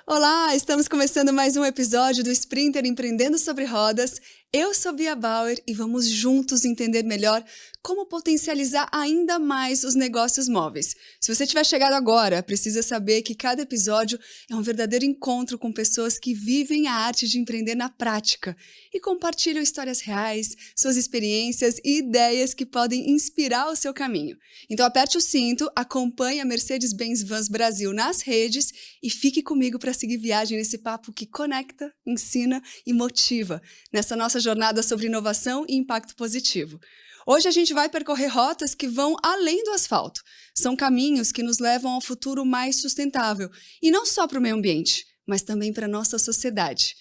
Olá, estamos começando mais um episódio do Sprinter Empreendendo sobre Rodas. Eu sou Bia Bauer e vamos juntos entender melhor como potencializar ainda mais os negócios móveis. Se você tiver chegado agora, precisa saber que cada episódio é um verdadeiro encontro com pessoas que vivem a arte de empreender na prática e compartilham histórias reais, suas experiências e ideias que podem inspirar o seu caminho. Então aperte o cinto, acompanhe a Mercedes-Benz Vans Brasil nas redes e fique comigo para seguir viagem nesse papo que conecta, ensina e motiva nessa nossa jornada sobre inovação e impacto positivo. Hoje a gente vai percorrer rotas que vão além do asfalto. São caminhos que nos levam ao futuro mais sustentável, e não só para o meio ambiente, mas também para a nossa sociedade.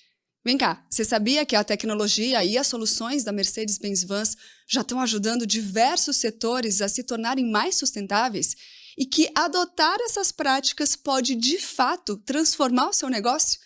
Vem cá, você sabia que a tecnologia e as soluções da Mercedes-Benz Vans já estão ajudando diversos setores a se tornarem mais sustentáveis? E que adotar essas práticas pode, de fato, transformar o seu negócio?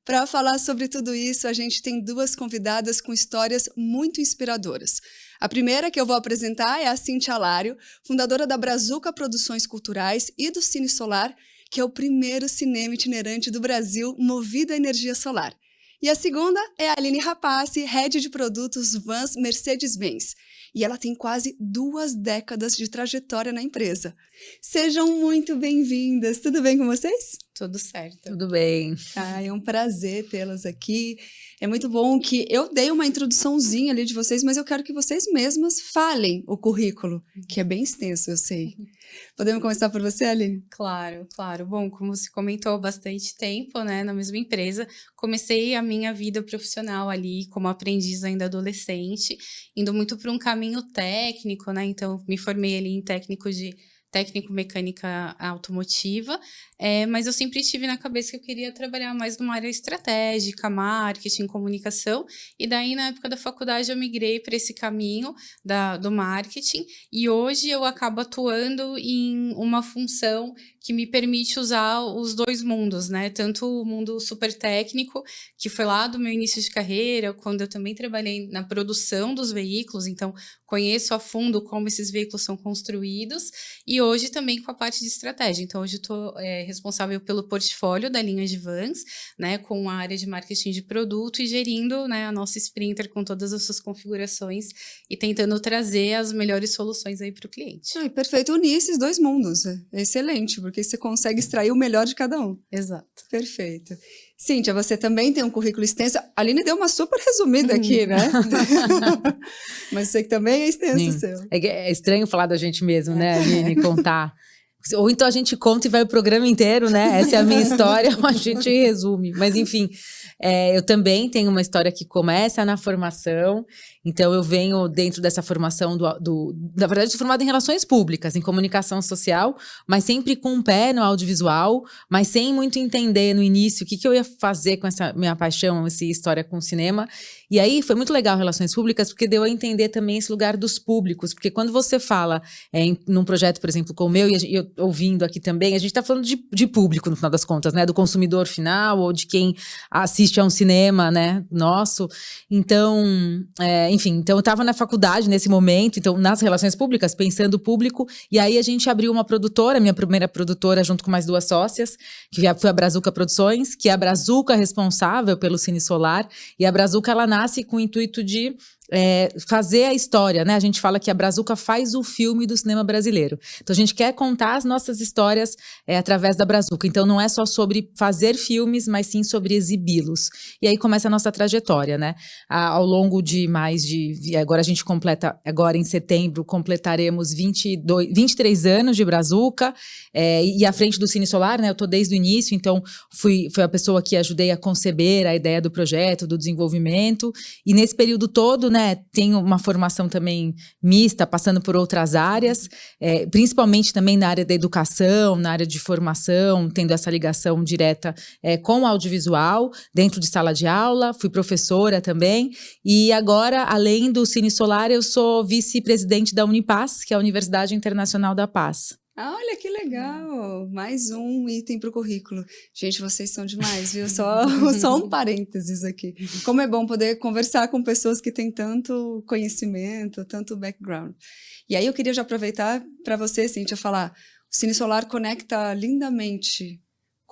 Para falar sobre tudo isso, a gente tem duas convidadas com histórias muito inspiradoras. A primeira que eu vou apresentar é a Cíntia Alário, fundadora da Brazuca Produções Culturais e do Cine Solar, que é o primeiro cinema itinerante do Brasil movido à energia solar. E a segunda é a Aline Rapace, head de produtos Vans Mercedes-Benz. E ela tem quase 2 décadas de trajetória na empresa. Sejam muito bem-vindas. Tudo bem com vocês? Tudo certo. Tudo bem. É um prazer tê-las aqui. É muito bom que eu dei uma introduçãozinha ali de vocês, mas eu quero que vocês mesmas falem o currículo, que é bem extenso, eu sei. Podemos começar por você, Aline? Claro. Bom, como você comentou, há bastante tempo, né, na mesma empresa, comecei a minha vida profissional ali como aprendiz ainda adolescente, indo muito para um caminho técnico, né, então me formei ali em técnico-mecânica automotiva, mas eu sempre tive na cabeça que eu queria trabalhar mais numa área estratégica, marketing, comunicação, e daí na época da faculdade eu migrei para esse caminho do marketing, e hoje eu acabo atuando em uma função que me permite usar os dois mundos, né? Tanto o mundo super técnico, que foi lá do meu início de carreira, quando eu também trabalhei na produção dos veículos, então conheço a fundo como esses veículos são construídos, e hoje também com a parte de estratégia. Então, hoje eu estou responsável pelo portfólio da linha de Vans, né, com a área de marketing de produto e gerindo, né, a nossa Sprinter com todas as suas configurações e tentando trazer as melhores soluções aí para o cliente. Perfeito, unir esses dois mundos. É excelente, porque você consegue extrair o melhor de cada um. Exato. Perfeito. Cíntia, você também tem um currículo extenso. A Aline deu uma super resumida aqui, né? Mas você que também é extenso o seu. É estranho falar da gente mesmo, né, Aline? Contar. Ou então a gente conta e vai o programa inteiro, né? Essa é a minha história, a gente resume. Mas, enfim, eu também tenho uma história que começa na formação. Então, eu venho dentro dessa formação, na verdade, sou formada em relações públicas, em comunicação social, mas sempre com um pé no audiovisual, mas sem muito entender no início o que eu ia fazer com essa minha paixão, essa história com o cinema. E aí, foi muito legal relações públicas, porque deu a entender também esse lugar dos públicos. Porque quando você fala num projeto, por exemplo, como o meu, e eu ouvindo aqui também, a gente está falando de público, no final das contas, né? Do consumidor final, ou de quem assiste a um cinema, né? Nosso. Então, enfim, então eu estava na faculdade nesse momento, então nas relações públicas, pensando o público, e aí a gente abriu uma produtora, minha primeira produtora, junto com mais 2 sócias, que foi a Brazuca Produções, que é a Brazuca responsável pelo Cine Solar, e a Brazuca, ela nasce com o intuito de fazer a história, né? A gente fala que a Brazuca faz o filme do cinema brasileiro. Então a gente quer contar as nossas histórias através da Brazuca. Então não é só sobre fazer filmes, mas sim sobre exibi-los. E aí começa a nossa trajetória, né? Ao longo de agora a gente completa, agora em setembro, completaremos 23 anos de Brazuca, e à frente do Cine Solar, né? Eu tô desde o início, então fui a pessoa que ajudei a conceber a ideia do projeto, do desenvolvimento, e nesse período todo, né, tenho uma formação também mista, passando por outras áreas, principalmente também na área da educação, na área de formação, tendo essa ligação direta com o audiovisual, dentro de sala de aula, fui professora também, e agora, além do Cine Solar, eu sou vice-presidente da Unipaz, que é a Universidade Internacional da Paz. Olha que legal! Mais um item para o currículo. Gente, vocês são demais, viu? Só um parênteses aqui. Como é bom poder conversar com pessoas que têm tanto conhecimento, tanto background. E aí eu queria já aproveitar para você, Cíntia, falar: o Cine Solar conecta lindamente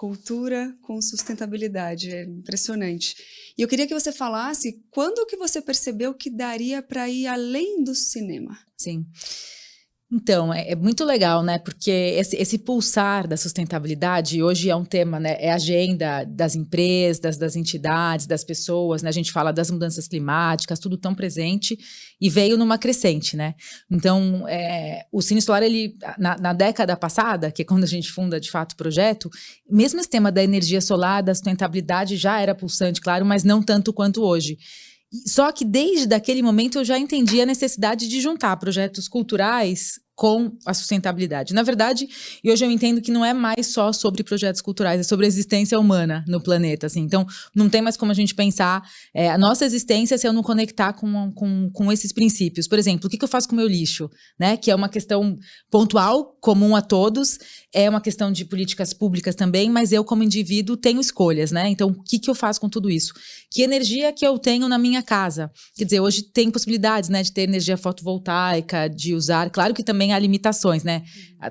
Cultura com sustentabilidade, é impressionante. E eu queria que você falasse quando que você percebeu que daria para ir além do cinema? Sim. Então, é muito legal, né? Porque esse pulsar da sustentabilidade hoje é um tema, né? É agenda das empresas, das entidades, das pessoas, né? A gente fala das mudanças climáticas, tudo tão presente e veio numa crescente, né? Então, o Cine Solar, ele, na década passada, que é quando a gente funda, de fato, o projeto, mesmo esse tema da energia solar, da sustentabilidade já era pulsante, claro, mas não tanto quanto hoje. Só que desde aquele momento eu já entendi a necessidade de juntar projetos culturais com a sustentabilidade. Na verdade, e hoje eu entendo que não é mais só sobre projetos culturais, é sobre a existência humana no planeta, assim. Então, não tem mais como a gente pensar a nossa existência se eu não conectar com esses princípios. Por exemplo, o que eu faço com o meu lixo, né? Que é uma questão pontual, comum a todos, é uma questão de políticas públicas também, mas eu, como indivíduo, tenho escolhas, né? Então, o que eu faço com tudo isso? Que energia que eu tenho na minha casa? Quer dizer, hoje tem possibilidades, né, de ter energia fotovoltaica, de usar, claro que também há limitações, né?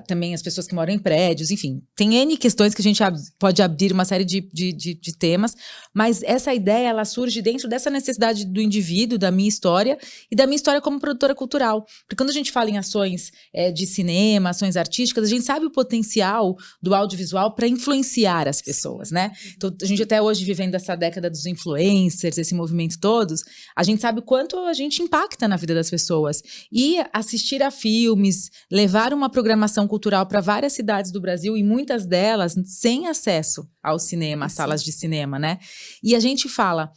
Também as pessoas que moram em prédios, enfim, tem N questões que a gente pode abrir uma série de temas, mas essa ideia, ela surge dentro dessa necessidade do indivíduo, da minha história e da minha história como produtora cultural. Porque quando a gente fala em ações de cinema, ações artísticas, a gente sabe o potencial do audiovisual para influenciar as pessoas, né? Então, a gente até hoje vivendo essa década dos influencers, esse movimento todos, a gente sabe o quanto a gente impacta na vida das pessoas. E assistir a filmes, levar uma programação cultural para várias cidades do Brasil e muitas delas sem acesso ao cinema, às salas de cinema, né? E a gente fala,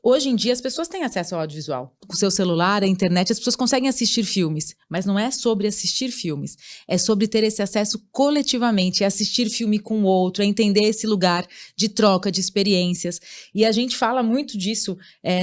hoje em dia as pessoas têm acesso ao audiovisual. Com o seu celular, a internet, as pessoas conseguem assistir filmes. Mas não é sobre assistir filmes. É sobre ter esse acesso coletivamente, é assistir filme com o outro, é entender esse lugar de troca, de experiências. E a gente fala muito disso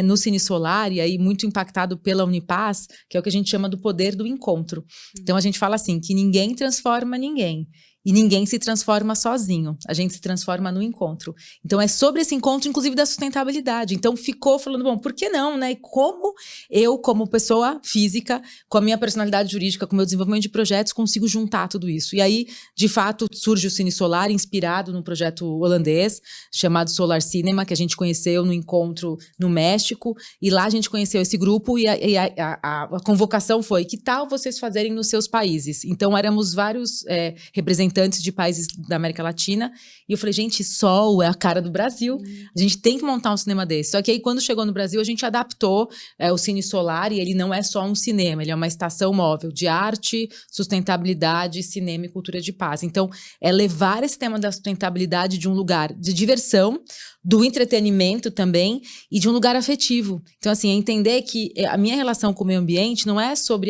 no Cine Solar, e aí muito impactado pela Unipaz, que é o que a gente chama do poder do encontro. Então a gente fala assim, que ninguém transforma ninguém. E ninguém se transforma sozinho, a gente se transforma no encontro. Então é sobre esse encontro, inclusive da sustentabilidade. Então ficou falando, bom, por que não, né? E como eu, como pessoa física, com a minha personalidade jurídica, com o meu desenvolvimento de projetos, consigo juntar tudo isso. E aí, de fato, surge o Cine Solar, inspirado num projeto holandês, chamado Solar Cinema, que a gente conheceu no encontro no México. E lá a gente conheceu esse grupo e a convocação foi, que tal vocês fazerem nos seus países? Então éramos vários representantes de países da América Latina, e eu falei, gente, sol é a cara do Brasil, a gente tem que montar um cinema desse. Só que aí, quando chegou no Brasil, a gente adaptou o Cine Solar, e ele não é só um cinema, ele é uma estação móvel de arte, sustentabilidade, cinema e cultura de paz. Então, é levar esse tema da sustentabilidade de um lugar de diversão, do entretenimento também, e de um lugar afetivo. Então, assim, é entender que a minha relação com o meio ambiente não é sobre,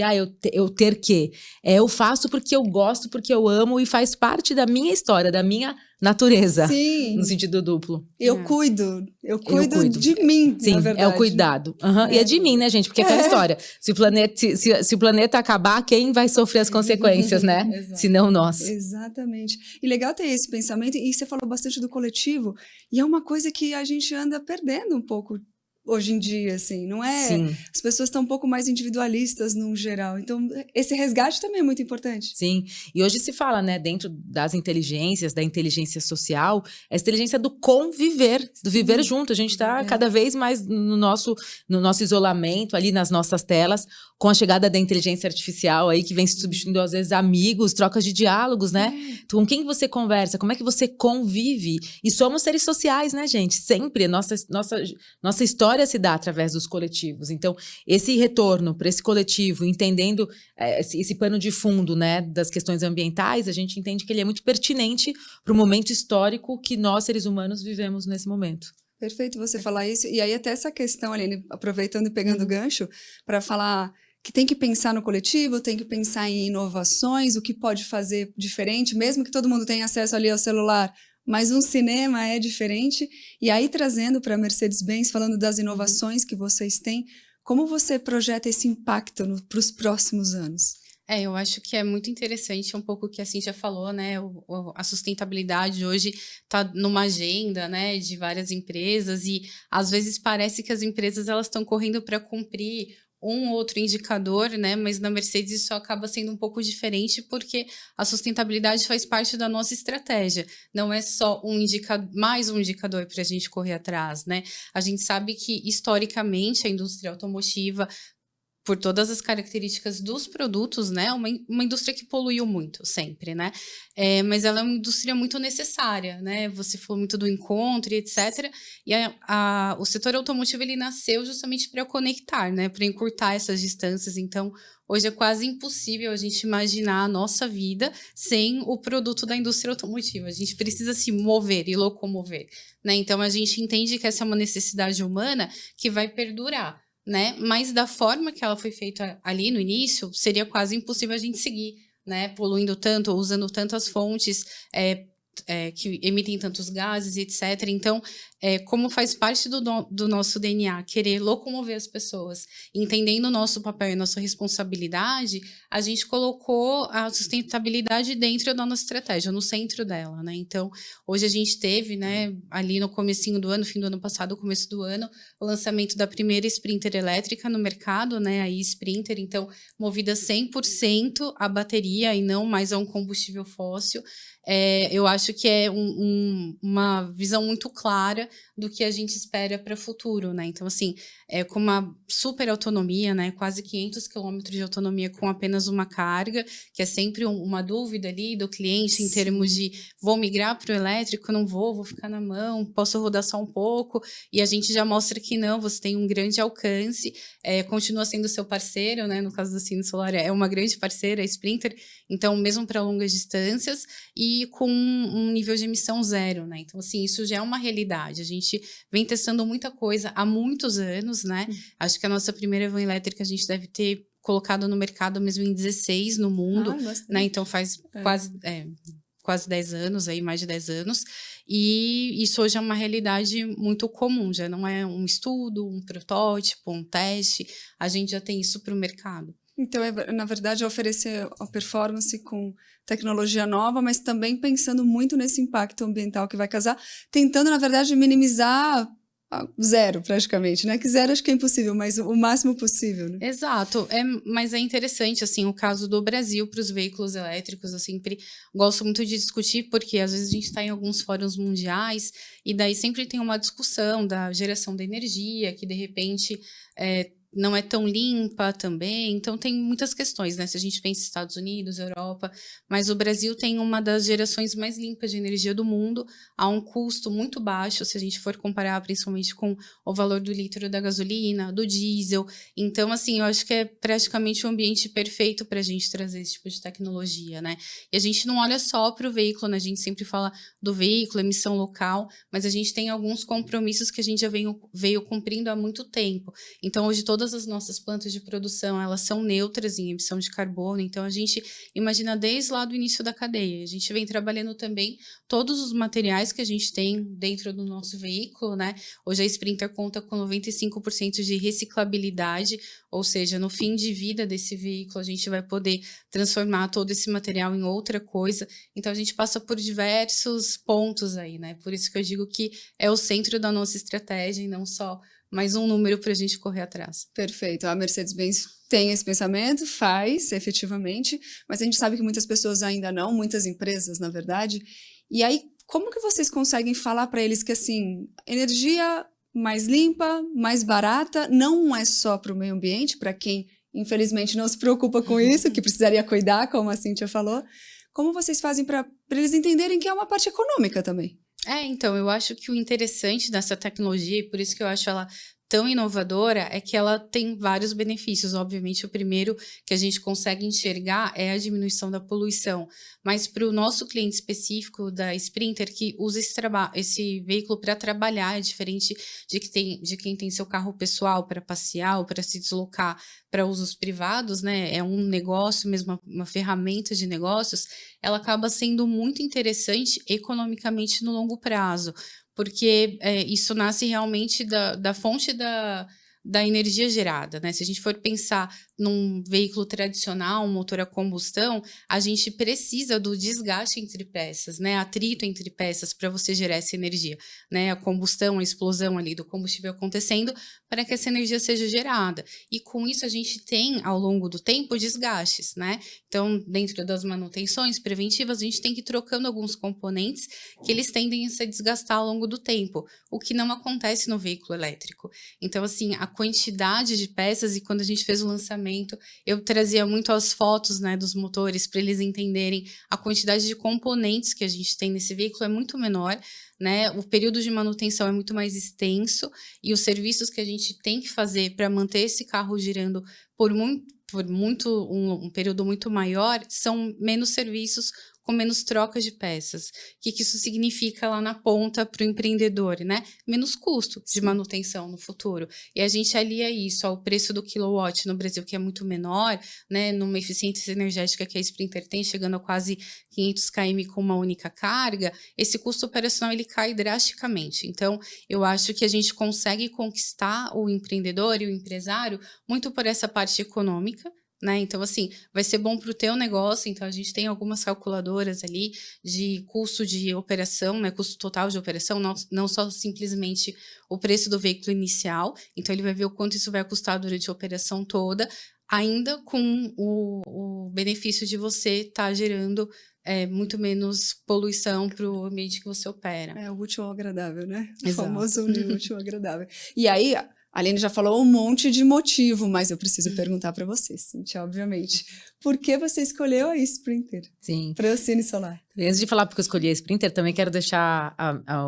eu ter que. Eu faço porque eu gosto, porque eu amo, e faz parte da minha história, da minha natureza. Sim. No sentido duplo. Eu cuido de mim, sim, na verdade. É o cuidado. E é de mim, né, gente? Porque é aquela história. Se o planeta acabar, quem vai sofrer as consequências, né? Se não nós. Exatamente. E legal ter esse pensamento. E você falou bastante do coletivo. E é uma coisa que a gente anda perdendo um pouco hoje em dia, assim, não é? Sim. As pessoas estão um pouco mais individualistas no geral. Então, esse resgate também é muito importante. Sim. E hoje se fala, né, dentro das inteligências, da inteligência social, essa inteligência do conviver, do viver junto. A gente está cada vez mais no nosso isolamento, ali nas nossas telas, com a chegada da inteligência artificial aí, que vem se substituindo, às vezes, amigos, trocas de diálogos, né? Então, com quem você conversa? Como é que você convive? E somos seres sociais, né, gente? Sempre. Nossa história se dá através dos coletivos. Então, esse retorno para esse coletivo, entendendo esse pano de fundo, né, das questões ambientais, a gente entende que ele é muito pertinente para o momento histórico que nós, seres humanos, vivemos nesse momento. Perfeito você falar isso. E aí até essa questão, Aline, aproveitando e pegando o gancho, para falar que tem que pensar no coletivo, tem que pensar em inovações, o que pode fazer diferente, mesmo que todo mundo tenha acesso ali ao celular, mas um cinema é diferente. E aí, trazendo para a Mercedes-Benz, falando das inovações que vocês têm, como você projeta esse impacto para os próximos anos? Eu acho que é muito interessante um pouco o que a Cíntia falou, né? A sustentabilidade hoje está numa agenda, né, de várias empresas, e às vezes parece que as empresas elas estão correndo para cumprir um outro indicador, né? Mas na Mercedes isso acaba sendo um pouco diferente porque a sustentabilidade faz parte da nossa estratégia. Não é só mais um indicador para a gente correr atrás, né? A gente sabe que, historicamente, a indústria automotiva, por todas as características dos produtos, né? Uma indústria que poluiu muito, sempre, né? Mas ela é uma indústria muito necessária, né? Você falou muito do encontro e etc. E o setor automotivo, ele nasceu justamente para conectar, né? Para encurtar essas distâncias. Então, hoje é quase impossível a gente imaginar a nossa vida sem o produto da indústria automotiva. A gente precisa se mover e locomover, né? Então, a gente entende que essa é uma necessidade humana que vai perdurar, né? Mas da forma que ela foi feita ali no início, seria quase impossível a gente seguir, né? Poluindo tanto, ou usando tantas fontes que emitem tantos gases, etc. Então, como faz parte do nosso DNA querer locomover as pessoas, entendendo o nosso papel e nossa responsabilidade, a gente colocou a sustentabilidade dentro da nossa estratégia, no centro dela, né? Então, hoje a gente teve, né, ali no comecinho do ano, fim do ano passado, começo do ano, o lançamento da primeira Sprinter elétrica no mercado, né, a e-Sprinter, então, movida 100% a bateria e não mais a um combustível fóssil. Eu acho que é uma visão muito clara do que a gente espera para o futuro, né? Então, assim, com uma super autonomia, né? Quase 500 quilômetros de autonomia com apenas uma carga, que é sempre uma dúvida ali do cliente em termos de vou migrar para o elétrico, não vou ficar na mão, posso rodar só um pouco, e a gente já mostra que não, você tem um grande alcance, continua sendo seu parceiro, né? No caso do Cine Solar, é uma grande parceira, a Sprinter, então, mesmo para longas distâncias, e com um nível de emissão zero, né? Então, assim, isso já é uma realidade. A gente vem testando muita coisa há muitos anos, né? Acho que a nossa primeira van elétrica a gente deve ter colocado no mercado mesmo em 16 no mundo, né? Então, faz quase 10 anos, aí, mais de 10 anos. E isso hoje é uma realidade muito comum, já não é um estudo, um protótipo, um teste. A gente já tem isso para o mercado. Então, na verdade, é oferecer a performance com tecnologia nova, mas também pensando muito nesse impacto ambiental que vai causar, tentando, na verdade, minimizar zero, praticamente, né? Que zero acho que é impossível, mas o máximo possível, né? Exato, mas é interessante, assim, o caso do Brasil para os veículos elétricos, eu sempre gosto muito de discutir, porque às vezes a gente está em alguns fóruns mundiais, e daí sempre tem uma discussão da geração da energia, que de repente não é tão limpa também, então tem muitas questões, né? Se a gente pensa em Estados Unidos, Europa, mas o Brasil tem uma das gerações mais limpas de energia do mundo, a um custo muito baixo, se a gente for comparar principalmente com o valor do litro da gasolina, do diesel. Então, assim, eu acho que é praticamente o ambiente perfeito para a gente trazer esse tipo de tecnologia, né? E a gente não olha só para o veículo, né? A gente sempre fala do veículo, emissão local, mas a gente tem alguns compromissos que a gente já veio cumprindo há muito tempo. Então, hoje, todas as nossas plantas de produção, elas são neutras em emissão de carbono, então a gente imagina desde lá do início da cadeia. A gente vem trabalhando também todos os materiais que a gente tem dentro do nosso veículo, né? Hoje a Sprinter conta com 95% de reciclabilidade, ou seja, no fim de vida desse veículo, a gente vai poder transformar todo esse material em outra coisa. Então, a gente passa por diversos pontos aí, né? Por isso que eu digo que é o centro da nossa estratégia e não só mais um número para a gente correr atrás. Perfeito. A Mercedes-Benz tem esse pensamento, faz, efetivamente, mas a gente sabe que muitas pessoas ainda não, muitas empresas, na verdade. E aí, como que vocês conseguem falar para eles que, assim, energia mais limpa, mais barata, não é só para o meio ambiente, para quem, infelizmente, não se preocupa com isso, que precisaria cuidar, como a Cíntia falou. Como vocês fazem para eles entenderem que é uma parte econômica também? Então, eu acho que o interessante dessa tecnologia, e por isso que eu acho ela tão inovadora, é que ela tem vários benefícios. Obviamente, o primeiro que a gente consegue enxergar é a diminuição da poluição. Mas para o nosso cliente específico da Sprinter, que usa esse veículo para trabalhar, é diferente de quem tem seu carro pessoal para passear ou para se deslocar para usos privados, né? É um negócio mesmo, uma ferramenta de negócios, ela acaba sendo muito interessante economicamente no longo prazo, porque isso nasce realmente da fonte da energia gerada, né? Se a gente for pensar num veículo tradicional, um motor a combustão, a gente precisa do desgaste entre peças, né? Atrito entre peças para você gerar essa energia, né? A combustão, a explosão ali do combustível acontecendo para que essa energia seja gerada. E com isso a gente tem, ao longo do tempo, desgastes, né? Então, dentro das manutenções preventivas, a gente tem que ir trocando alguns componentes que eles tendem a se desgastar ao longo do tempo, o que não acontece no veículo elétrico. Então, assim, a quantidade de peças, e quando a gente fez o lançamento, eu trazia muito as fotos, né, dos motores para eles entenderem a quantidade de componentes que a gente tem nesse veículo é muito menor, né? O período de manutenção é muito mais extenso e os serviços que a gente tem que fazer para manter esse carro girando por um período muito maior são menos serviços com menos trocas de peças. O que isso significa lá na ponta para o empreendedor, né? Menos custo de manutenção no futuro. E a gente alia isso ao preço do kilowatt no Brasil, que é muito menor, né? Numa eficiência energética que a Sprinter tem, chegando a quase 500 km com uma única carga, esse custo operacional ele cai drasticamente. Então, eu acho que a gente consegue conquistar o empreendedor e o empresário muito por essa parte econômica, né? Então, assim, vai ser bom para o teu negócio. Então, a gente tem algumas calculadoras ali de custo de operação, né? Custo total de operação, não só simplesmente o preço do veículo inicial. Então, ele vai ver o quanto isso vai custar durante a operação toda, ainda com o benefício de você estar gerando muito menos poluição para o ambiente que você opera. É o útil ao agradável, né? O Exato. famoso útil ao agradável. E aí, a Aline já falou um monte de motivo, mas eu preciso perguntar para você, Cíntia, obviamente. Por que você escolheu a Sprinter? Sim. Para o Cine Solar. Antes de falar porque eu escolhi a Sprinter, também quero deixar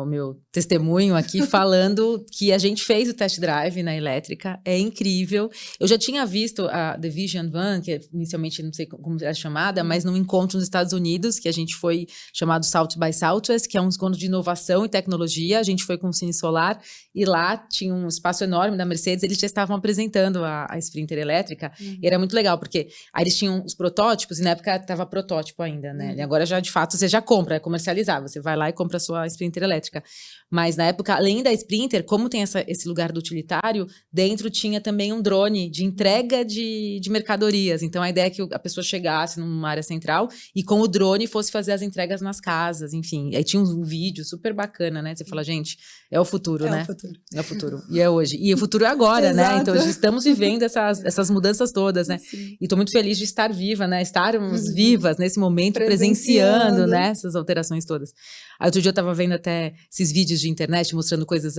o meu testemunho aqui falando que a gente fez o test drive na elétrica, é incrível. Eu já tinha visto a The Vision Van, que inicialmente não sei como era chamada, mas num encontro nos Estados Unidos, que a gente foi chamado South by Southwest, que é um encontro de inovação e tecnologia. A gente foi com o Cine Solar e lá tinha um espaço enorme da Mercedes, eles já estavam apresentando a Sprinter elétrica, e era muito legal, porque aí eles tinham os protótipos, e na época estava protótipo ainda, né? E agora já, de fato, você já compra, é comercializado, você vai lá e compra a sua Sprinter elétrica. Mas na época, além da Sprinter, como tem esse lugar do utilitário, dentro tinha também um drone de entrega de mercadorias. Então a ideia é que a pessoa chegasse numa área central e com o drone fosse fazer as entregas nas casas, enfim. Aí tinha um vídeo super bacana, né? Você fala, gente, é o futuro, né? É o futuro. É o futuro. E é hoje. E o futuro é agora, né? Exato. Então estamos vivendo essas mudanças todas, né? Sim. E tô muito feliz de estar viva, né? Estarmos vivas nesse momento, presenciando, né? Essas alterações todas. Aí outro dia eu tava vendo até esses vídeos de internet mostrando coisas,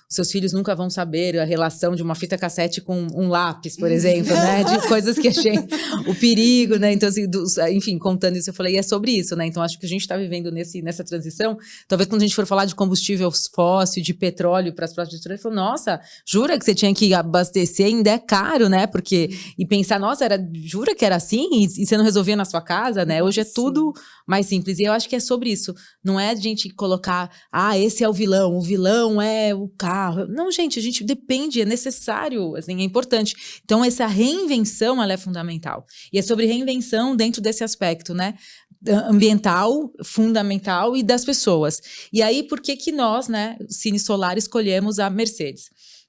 os seus filhos nunca vão saber a relação de uma fita cassete com um lápis, por exemplo, né? De coisas que a gente... O perigo, né? Então, assim, enfim, contando isso, eu falei, e é sobre isso, né? Então, acho que a gente tá vivendo nessa transição. Talvez quando a gente for falar de combustível fóssil, de petróleo para as próximas gerações, falou, nossa, jura que você tinha que abastecer? Ainda é caro, né? Porque... E pensar, nossa, jura que era assim? E você não resolvia na sua casa, né? Hoje é tudo mais simples. E eu acho que é sobre isso. Não é de gente colocar, esse é o vilão é o carro. Não, gente, a gente depende, é necessário, assim, é importante. Então, essa reinvenção, ela é fundamental. E é sobre reinvenção dentro desse aspecto, né? Ambiental, fundamental e das pessoas. E aí, por que nós, né, Cine Solar, escolhemos a Mercedes?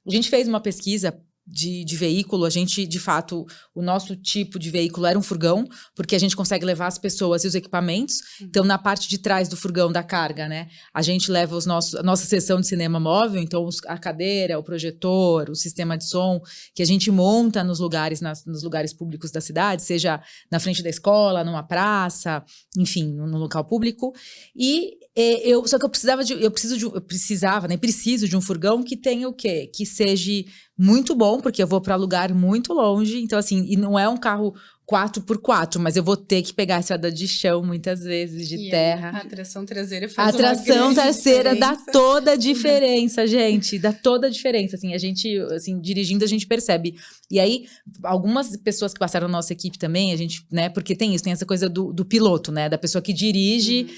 A gente fez uma pesquisa de veículo, a gente, de fato, o nosso tipo de veículo era um furgão, porque a gente consegue levar as pessoas e os equipamentos. Então, na parte de trás do furgão, da carga, né, a gente leva a nossa seção de cinema móvel, então a cadeira, o projetor, o sistema de som, que a gente monta nos lugares públicos da cidade, seja na frente da escola, numa praça, enfim, no local público. E só que preciso de um furgão que tenha o quê? Que seja muito bom, porque eu vou para lugar muito longe, então assim, e não é um carro 4x4, mas eu vou ter que pegar a estrada de chão muitas vezes, de terra. A tração traseira faz a tração traseira dá diferença. toda a diferença, gente, dá toda a diferença, assim, a gente, assim, dirigindo a gente percebe. E aí, algumas pessoas que passaram na nossa equipe também, a gente, né, porque tem essa coisa do piloto, né, da pessoa que dirige,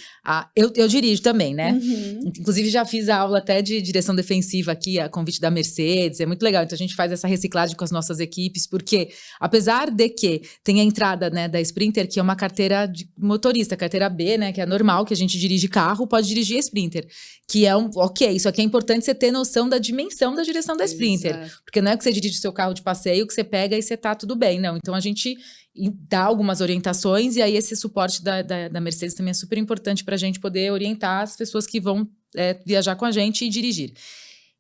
eu dirijo também, né, inclusive já fiz a aula até de direção defensiva aqui, a convite da Mercedes, é muito legal, então a gente faz essa reciclagem com as nossas equipes, porque apesar de que tem a entrada, né, da Sprinter, que é uma carteira de motorista, carteira B, né, que é normal, que a gente dirige carro, pode dirigir a Sprinter, que é isso aqui é importante você ter noção da dimensão da direção da Sprinter, porque não é que você dirige o seu carro de passeio, que você pega e você tá tudo bem, não, então a gente dá algumas orientações, e aí esse suporte da Mercedes também é super importante pra gente poder orientar as pessoas que vão viajar com a gente e dirigir.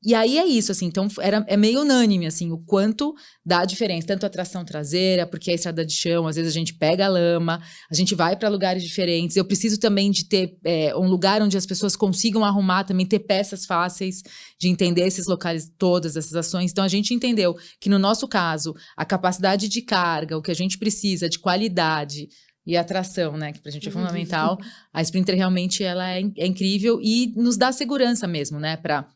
E aí é isso, assim, então é meio unânime, assim, o quanto dá diferença, tanto a tração traseira, porque a estrada de chão, às vezes a gente pega a lama, a gente vai para lugares diferentes, eu preciso também de ter um lugar onde as pessoas consigam arrumar, também ter peças fáceis de entender esses locais, todas essas ações, então a gente entendeu que no nosso caso, a capacidade de carga, o que a gente precisa de qualidade, e a tração, né, que pra gente é fundamental, a Sprinter realmente ela é incrível e nos dá segurança mesmo, né, pra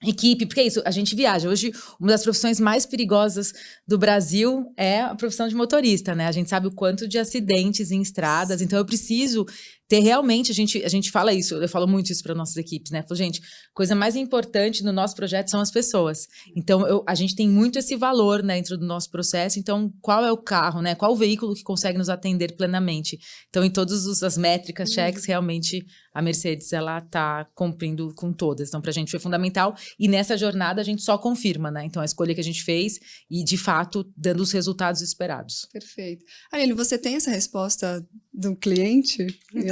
equipe, porque é isso, a gente viaja. Hoje, uma das profissões mais perigosas do Brasil é a profissão de motorista, né? A gente sabe o quanto de acidentes em estradas, então eu preciso ter realmente, a gente fala isso, eu falo muito isso para nossas equipes, né? Falo, gente, coisa mais importante no nosso projeto são as pessoas. Então, a gente tem muito esse valor, né, dentro do nosso processo. Então, qual é o carro, né? Qual o veículo que consegue nos atender plenamente? Então, em todas as métricas, checks, realmente a Mercedes, ela tá cumprindo com todas. Então, pra gente foi fundamental. E nessa jornada, a gente só confirma, né? Então, a escolha que a gente fez e, de fato, dando os resultados esperados. Perfeito. Aline, você tem essa resposta do cliente?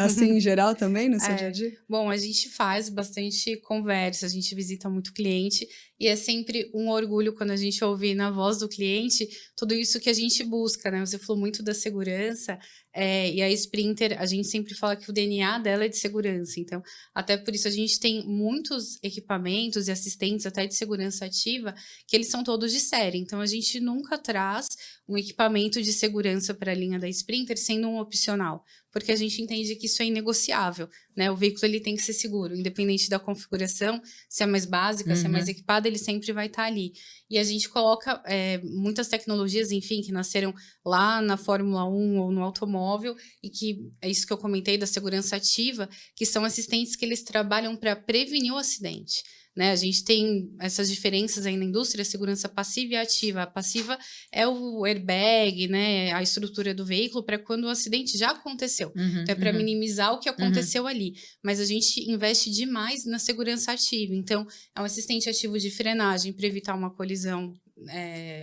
Assim, em geral, também, no seu dia a dia? Bom, a gente faz bastante conversa, a gente visita muito cliente e é sempre um orgulho quando a gente ouve na voz do cliente tudo isso que a gente busca, né? Você falou muito da segurança e a Sprinter, a gente sempre fala que o DNA dela é de segurança, então até por isso a gente tem muitos equipamentos e assistentes até de segurança ativa que eles são todos de série, então a gente nunca traz um equipamento de segurança para a linha da Sprinter sendo um opcional, porque a gente entende que isso é inegociável, né? O veículo ele tem que ser seguro, independente da configuração, se é mais básica, se é mais equipada, ele sempre vai estar ali. E a gente coloca muitas tecnologias, enfim, que nasceram lá na Fórmula 1 ou no automóvel, e que é isso que eu comentei da segurança ativa, que são assistentes que eles trabalham para prevenir o acidente. Né, a gente tem essas diferenças aí na indústria, a segurança passiva e ativa. A passiva é o airbag, né, a estrutura do veículo para quando o acidente já aconteceu. Então, é para minimizar o que aconteceu ali. Mas a gente investe demais na segurança ativa. Então, é um assistente ativo de frenagem para evitar uma colisão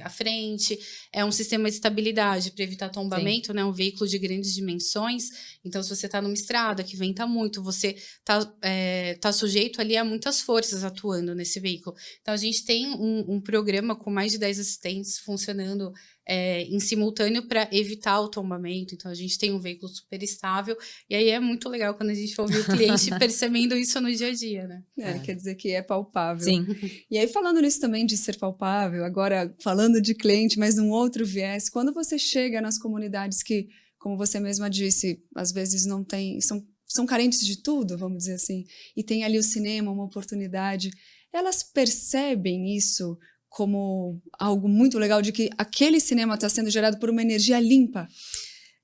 à frente, é um sistema de estabilidade para evitar tombamento, né? Um veículo de grandes dimensões. Então, se você está numa estrada que venta muito, você tá sujeito ali a muitas forças atuando nesse veículo. Então, a gente tem um programa com mais de 10 assistentes funcionando em simultâneo para evitar o tombamento. Então, a gente tem um veículo super estável. E aí é muito legal quando a gente ouve o cliente percebendo isso no dia a dia, né? Quer dizer que é palpável. Sim. E aí, falando nisso também de ser palpável, agora falando de cliente, mas num outro viés, quando você chega nas comunidades que, como você mesma disse, às vezes não tem, são carentes de tudo, vamos dizer assim, e tem ali o cinema, uma oportunidade, elas percebem isso como algo muito legal, de que aquele cinema está sendo gerado por uma energia limpa?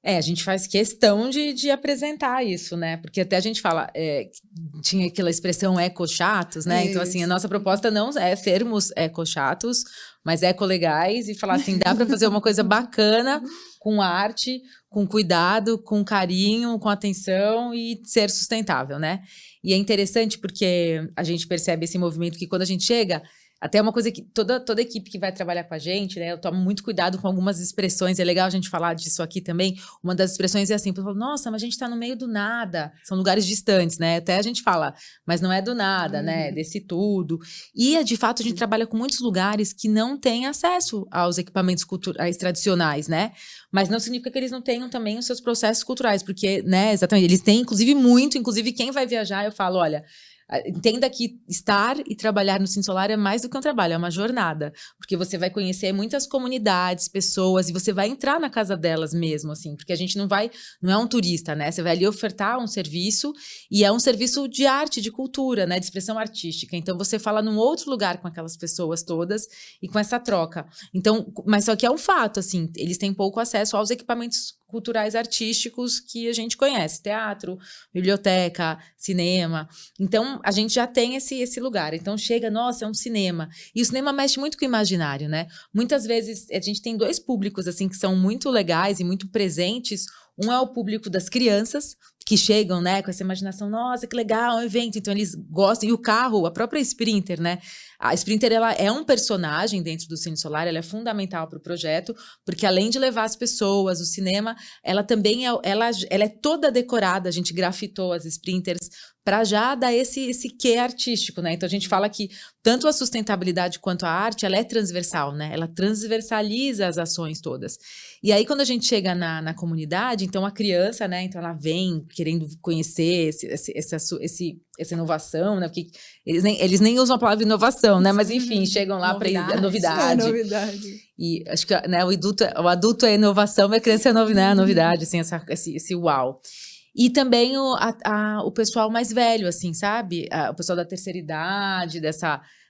A gente faz questão de apresentar isso, né? Porque até a gente fala, tinha aquela expressão eco-chatos, né? Isso. Então, assim, a nossa proposta não é sermos eco-chatos, mas eco-legais e falar assim, dá para fazer uma coisa bacana com arte, com cuidado, com carinho, com atenção e ser sustentável, né? E é interessante porque a gente percebe esse movimento que quando a gente chega... Até uma coisa que toda equipe que vai trabalhar com a gente, né? Eu tomo muito cuidado com algumas expressões. É legal a gente falar disso aqui também. Uma das expressões é assim, eu falo, nossa, mas a gente tá no meio do nada. São lugares distantes, né? Até a gente fala, mas não é do nada, né? Desse tudo. E, de fato, a gente trabalha com muitos lugares que não têm acesso aos equipamentos culturais tradicionais, né? Mas não significa que eles não tenham também os seus processos culturais, porque, né, exatamente, eles têm, inclusive quem vai viajar, eu falo, olha... Entenda que estar e trabalhar no Sim Solar é mais do que um trabalho, é uma jornada. Porque você vai conhecer muitas comunidades, pessoas, e você vai entrar na casa delas mesmo, assim. Porque a gente não é um turista, né? Você vai ali ofertar um serviço, e é um serviço de arte, de cultura, né? De expressão artística. Então, você fala num outro lugar com aquelas pessoas todas, e com essa troca. Então, mas só que é um fato, assim, eles têm pouco acesso aos equipamentos culturais artísticos que a gente conhece, teatro, biblioteca, cinema. Então, a gente já tem esse lugar. Então, chega, nossa, é um cinema. E o cinema mexe muito com o imaginário, né? Muitas vezes, a gente tem dois públicos, assim, que são muito legais e muito presentes. Um é o público das crianças, que chegam, né, com essa imaginação, nossa, que legal, é um evento. Então, eles gostam. E o carro, a própria Sprinter, né? A Sprinter, ela é um personagem dentro do Cine Solar, ela é fundamental para o projeto, porque além de levar as pessoas, o cinema, ela também ela é toda decorada, a gente grafitou as Sprinters para já dar esse quê artístico, né? Então a gente fala que tanto a sustentabilidade quanto a arte, ela é transversal, né? Ela transversaliza as ações todas. E aí quando a gente chega na comunidade, então a criança, né? Então ela vem querendo conhecer essa inovação, né? Porque eles nem usam a palavra inovação, né? Mas enfim, chegam lá para a novidade. É novidade. E acho que, né, o adulto é inovação, a criança é a novidade, assim, esse uau. E também o pessoal mais velho, assim, sabe? O pessoal da terceira idade,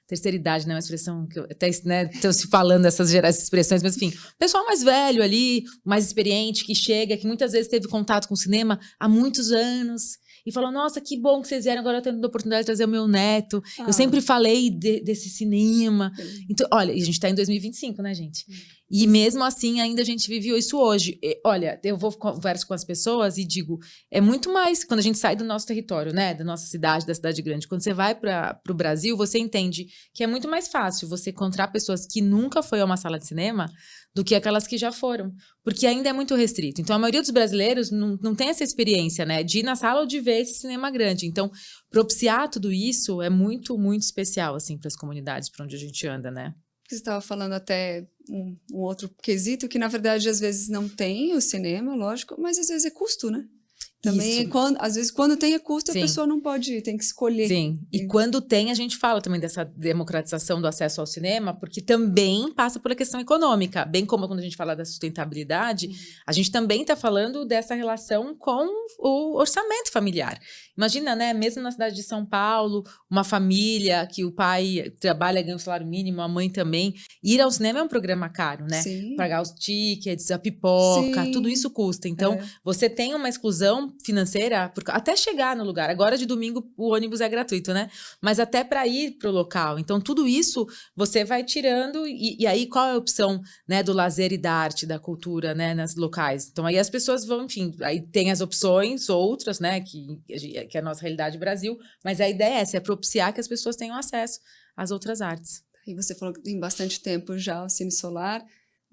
terceira idade, né? Uma expressão que eu até, né, estou se falando essas expressões, mas enfim, pessoal mais velho ali, mais experiente, que chega, que muitas vezes teve contato com o cinema há muitos anos. E falou, nossa, que bom que vocês vieram, agora eu tenho a oportunidade de trazer o meu neto. Eu sempre falei desse cinema. Então, olha, a gente está em 2025, né, gente? E mesmo assim, ainda a gente vive isso hoje. Olha, eu converso com as pessoas e digo, é muito mais quando a gente sai do nosso território, né? Da nossa cidade, da cidade grande. Quando você vai para o Brasil, você entende que é muito mais fácil você encontrar pessoas que nunca foi a uma sala de cinema do que aquelas que já foram. Porque ainda é muito restrito. Então, a maioria dos brasileiros não tem essa experiência, né? De ir na sala ou de ver esse cinema grande. Então, propiciar tudo isso é muito, muito especial, assim, para as comunidades, para onde a gente anda, né? Você estava falando até um outro quesito que, na verdade, às vezes não tem o cinema, lógico, mas às vezes é custo, né? Também, às vezes, quando tem custo, a pessoa não pode ir, tem que escolher. Sim, e quando tem, a gente fala também dessa democratização do acesso ao cinema, porque também passa pela questão econômica, bem como quando a gente fala da sustentabilidade, a gente também está falando dessa relação com o orçamento familiar. Imagina, né, mesmo na cidade de São Paulo, uma família que o pai trabalha, ganha um salário mínimo, a mãe também, ir ao cinema é um programa caro, né? Sim. Pagar os tickets, a pipoca, tudo isso custa. Então, você tem uma exclusão financeira até chegar no lugar. Agora, de domingo, o ônibus é gratuito, né? Mas até para ir para o local. Então, tudo isso você vai tirando. E aí, qual é a opção, né, do lazer e da arte, da cultura, né, nas locais? Então, aí as pessoas vão, enfim, aí tem as opções, outras, né, que é a nossa realidade Brasil. Mas a ideia é essa, é propiciar que as pessoas tenham acesso às outras artes. E você falou que tem bastante tempo já o Cine Solar.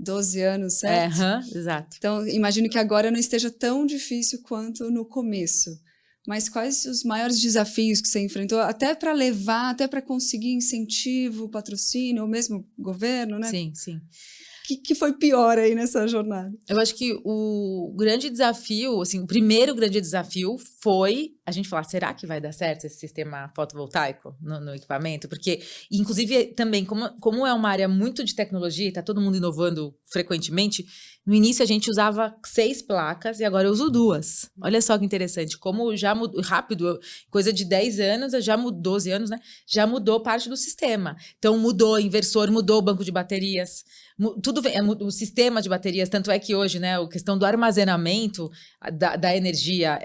12 anos, certo? Exato. Então, imagino que agora não esteja tão difícil quanto no começo. Mas quais os maiores desafios que você enfrentou, até para levar, até para conseguir incentivo, patrocínio, ou mesmo governo, né? Sim, sim. O que foi pior aí nessa jornada? Eu acho que o grande desafio, assim, o primeiro grande desafio foi a gente falar, será que vai dar certo esse sistema fotovoltaico no equipamento? Porque, inclusive, também, como é uma área muito de tecnologia e está todo mundo inovando frequentemente, no início a gente usava 6 placas e agora eu uso 2. Olha só que interessante, como já mudou rápido, coisa de 10 anos, já mudou, 12 anos, né? Já mudou parte do sistema. Então, mudou inversor, mudou o banco de baterias, tudo vem, o sistema de baterias, tanto é que hoje, né, a questão do armazenamento da energia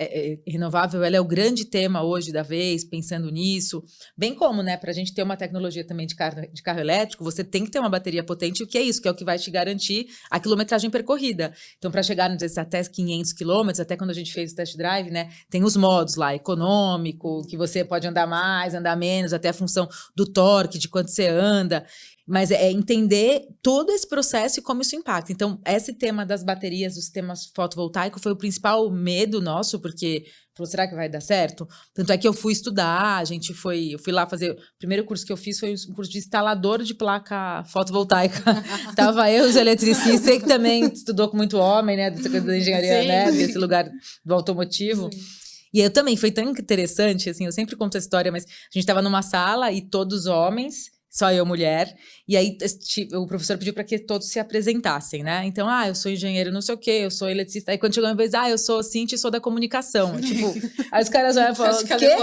renovável, ela é o grande tema hoje da vez, pensando nisso, bem como, né, para a gente ter uma tecnologia também de carro elétrico, você tem que ter uma bateria potente, o que é isso? Que é o que vai te garantir a quilometragem percorrida. Então, para chegar até 500 quilômetros, até quando a gente fez o test drive, né, tem os modos lá, econômico, que você pode andar mais, andar menos, até a função do torque, de quanto você anda. Mas é entender todo esse processo e como isso impacta. Então, esse tema das baterias, do sistema fotovoltaico, foi o principal medo nosso, porque falou, será que vai dar certo? Tanto é que eu fui estudar, eu fui lá fazer, o primeiro curso que eu fiz foi um curso de instalador de placa fotovoltaica. Tava eu, os eletricistas, você que também estudou com muito homem, né, dessa coisa da engenharia, sim, né, desse lugar do automotivo. Sim. E eu também, foi tão interessante, assim, eu sempre conto a história, mas a gente tava numa sala e todos homens, só eu, mulher, e aí o professor pediu para que todos se apresentassem, né? Então, eu sou engenheiro não sei o quê, eu sou eletricista. Aí quando chegou uma vez, eu sou Cintia e sou da comunicação. Tipo, aí os caras já falaram, o quê?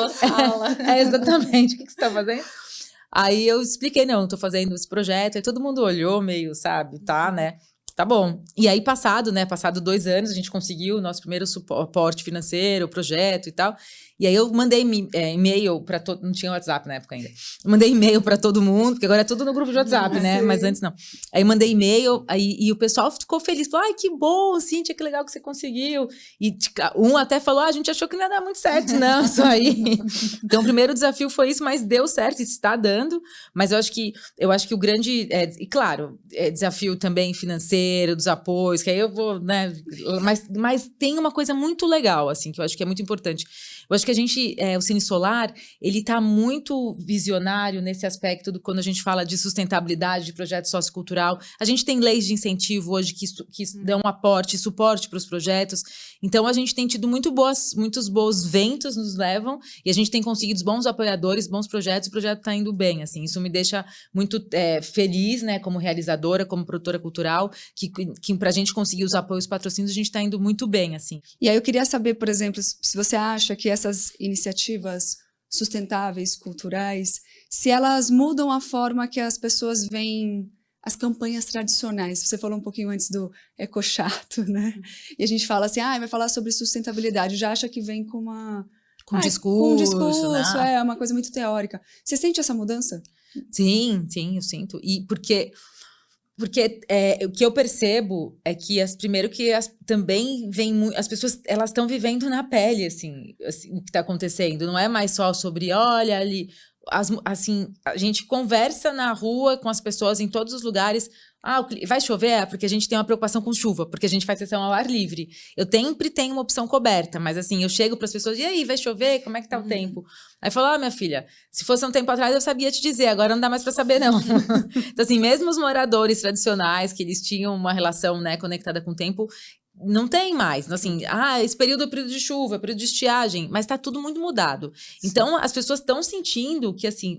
Exatamente, o que você tá fazendo? Aí eu expliquei, não, tô fazendo esse projeto, aí todo mundo olhou meio, sabe, tá, né? Tá bom. E aí, passado 2 anos, a gente conseguiu o nosso primeiro suporte financeiro, o projeto e tal. E aí eu mandei e-mail para todo... Não tinha WhatsApp na época ainda. Eu mandei e-mail para todo mundo, porque agora é tudo no grupo de WhatsApp, né? Sim. Mas antes não. Aí mandei e-mail, e o pessoal ficou feliz. Falou, ai, que bom, Cíntia, que legal que você conseguiu. E um até falou, a gente achou que não ia dar muito certo, não, isso aí. Então o primeiro desafio foi isso, mas deu certo, está dando. Mas eu acho que o grande... e claro, desafio também financeiro, dos apoios, que aí eu vou, né? Mas tem uma coisa muito legal, assim, que eu acho que é muito importante. Eu acho que o Cine Solar, ele tá muito visionário nesse aspecto quando a gente fala de sustentabilidade, de projeto sociocultural. A gente tem leis de incentivo hoje que dão aporte e suporte para os projetos. Então, a gente tem tido muitos bons ventos nos levam e a gente tem conseguido bons apoiadores, bons projetos, o projeto está indo bem, assim. Isso me deixa muito feliz, né, como realizadora, como produtora cultural, que para a gente conseguir os apoios, patrocínios, a gente está indo muito bem, assim. E aí eu queria saber, por exemplo, se você acha que essas iniciativas sustentáveis, culturais, se elas mudam a forma que as pessoas veem as campanhas tradicionais. Você falou um pouquinho antes do ecochato, né? E a gente fala assim, vai falar sobre sustentabilidade, já acha que vem com uma... Com discurso, né? É uma coisa muito teórica. Você sente essa mudança? Sim, eu sinto. E porque o que eu percebo é que também as pessoas, elas estão vivendo na pele, assim, o que está acontecendo. Não é mais só sobre, olha ali, assim, a gente conversa na rua com as pessoas em todos os lugares. Vai chover? Porque a gente tem uma preocupação com chuva, porque a gente faz sessão ao ar livre. Eu sempre tenho uma opção coberta, mas assim, eu chego para as pessoas, e aí, vai chover? Como é que tá o tempo? Aí falo, minha filha, se fosse um tempo atrás eu sabia te dizer, agora não dá mais para saber, não. Então assim, mesmo os moradores tradicionais, que eles tinham uma relação, né, conectada com o tempo, não tem mais, assim, esse período é período de chuva, é período de estiagem, mas tá tudo muito mudado. Sim. Então, as pessoas estão sentindo que, assim,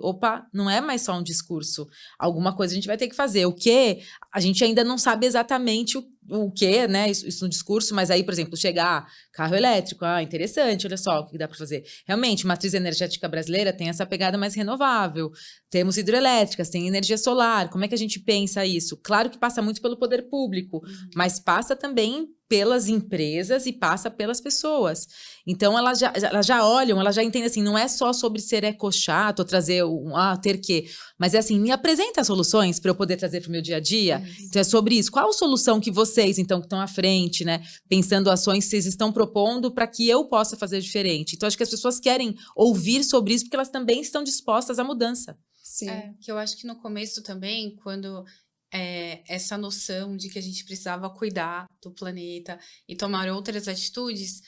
não é mais só um discurso, alguma coisa a gente vai ter que fazer. O quê? A gente ainda não sabe exatamente o quê, né, isso no discurso, mas aí, por exemplo, chegar carro elétrico, interessante, olha só o que dá para fazer. Realmente, matriz energética brasileira tem essa pegada mais renovável, temos hidrelétricas, tem energia solar, como é que a gente pensa isso? Claro que passa muito pelo poder público, mas passa também pelas empresas e passa pelas pessoas. Então, elas já olham, elas já entendem assim, não é só sobre ser ecochato ou trazer ter que, mas é assim, me apresenta soluções para eu poder trazer para o meu dia a dia. Então, é sobre isso. Qual a solução que vocês, então, que estão à frente, né, pensando ações que vocês estão propondo para que eu possa fazer diferente? Então, acho que as pessoas querem ouvir sobre isso porque elas também estão dispostas à mudança. Sim. Que eu acho que no começo também, quando... essa noção de que a gente precisava cuidar do planeta e tomar outras atitudes,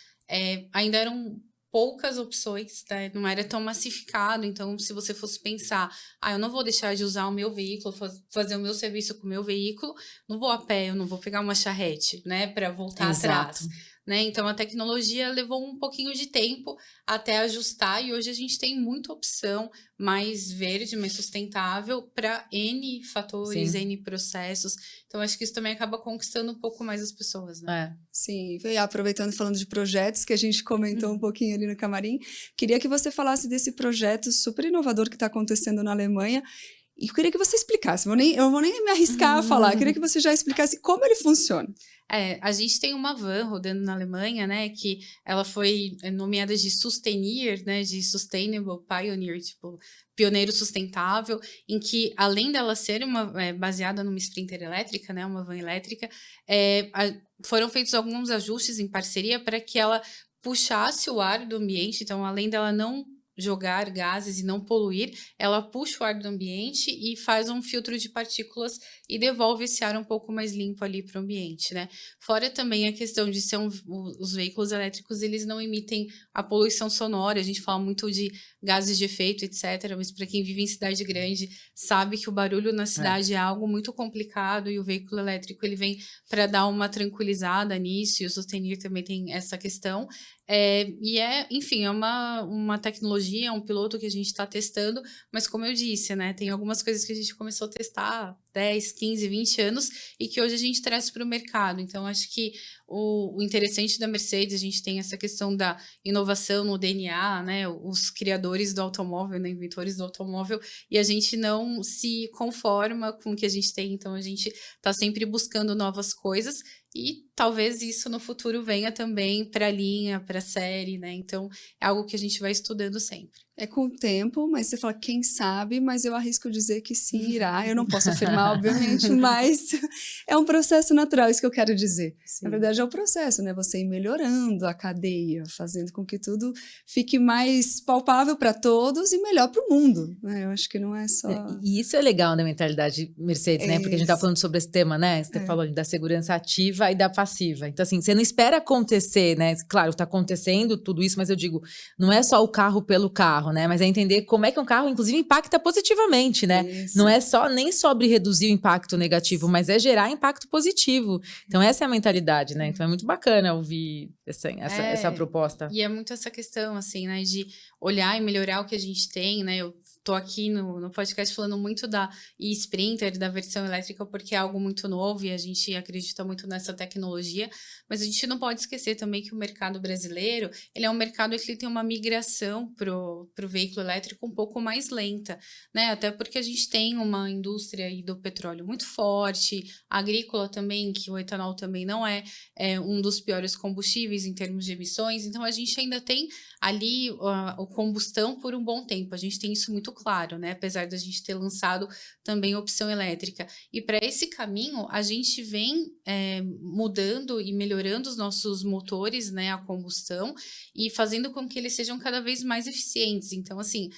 ainda eram poucas opções, né? Não era tão massificado. Então, se você fosse pensar, eu não vou deixar de usar o meu veículo, fazer o meu serviço com o meu veículo, não vou a pé, eu não vou pegar uma charrete, né, para voltar atrás. Né? Então, a tecnologia levou um pouquinho de tempo até ajustar e hoje a gente tem muita opção mais verde, mais sustentável para N fatores, Sim. N processos. Então, acho que isso também acaba conquistando um pouco mais as pessoas, né? Sim, e aproveitando falando de projetos que a gente comentou um pouquinho ali no camarim, queria que você falasse desse projeto super inovador que está acontecendo na Alemanha. E eu queria que você explicasse, eu vou nem me arriscar a falar, eu queria que você já explicasse como ele funciona. A gente tem uma van rodando na Alemanha, né, que ela foi nomeada de Sustainier, né, de Sustainable Pioneer, tipo, pioneiro sustentável, em que, além dela ser baseada numa Sprinter elétrica, né, uma van elétrica, foram feitos alguns ajustes em parceria para que ela puxasse o ar do ambiente, então, além dela não jogar gases e não poluir, ela puxa o ar do ambiente e faz um filtro de partículas e devolve esse ar um pouco mais limpo ali para o ambiente, né? Fora também a questão de ser os veículos elétricos, eles não emitem a poluição sonora, a gente fala muito de gases de efeito, etc., mas para quem vive em cidade grande, sabe que o barulho na cidade é algo muito complicado e o veículo elétrico, ele vem para dar uma tranquilizada nisso, e o Sustainier também tem essa questão. Enfim, é uma tecnologia, é um piloto que a gente está testando, mas como eu disse, né, tem algumas coisas que a gente começou a testar há 10, 15, 20 anos e que hoje a gente traz para o mercado. Então, acho que o interessante da Mercedes, a gente tem essa questão da inovação no DNA, né, os criadores do automóvel, né, inventores do automóvel, e a gente não se conforma com o que a gente tem, então a gente está sempre buscando novas coisas. e talvez isso no futuro venha também para a linha, para a série, né? Então, é algo que a gente vai estudando sempre. É com o tempo, mas você fala, quem sabe, mas eu arrisco dizer que sim, irá. Eu não posso afirmar, obviamente, mas é um processo natural, isso que eu quero dizer. Sim. Na verdade, é um processo, né? Você ir melhorando a cadeia, fazendo com que tudo fique mais palpável para todos e melhor para o mundo, né? Eu acho que não é só... E isso é legal na mentalidade Mercedes, né? Porque a gente tá falando sobre esse tema, né? Você falou ali da segurança ativa e da passiva. Então, assim, você não espera acontecer, né? Claro, tá acontecendo tudo isso, mas eu digo, não é só o carro pelo carro, né? Mas é entender como é que um carro, inclusive, impacta positivamente, né? Isso. Não é só nem sobre reduzir o impacto negativo, mas é gerar impacto positivo. Então, essa é a mentalidade, né? Então, é muito bacana ouvir essa proposta. E é muito essa questão, assim, né? De olhar e melhorar o que a gente tem, né? Eu tô aqui no podcast falando muito da e-Sprinter, da versão elétrica, porque é algo muito novo e a gente acredita muito nessa tecnologia, mas a gente não pode esquecer também que o mercado brasileiro, ele é um mercado que ele tem uma migração pro veículo elétrico um pouco mais lenta, né? Até porque a gente tem uma indústria aí do petróleo muito forte, agrícola também, que o etanol também não é um dos piores combustíveis em termos de emissões, então a gente ainda tem ali o combustão por um bom tempo, a gente tem isso muito claro, né? Apesar da gente ter lançado também a opção elétrica. E para esse caminho, a gente vem mudando e melhorando os nossos motores, né, a combustão, e fazendo com que eles sejam cada vez mais eficientes. Então, assim,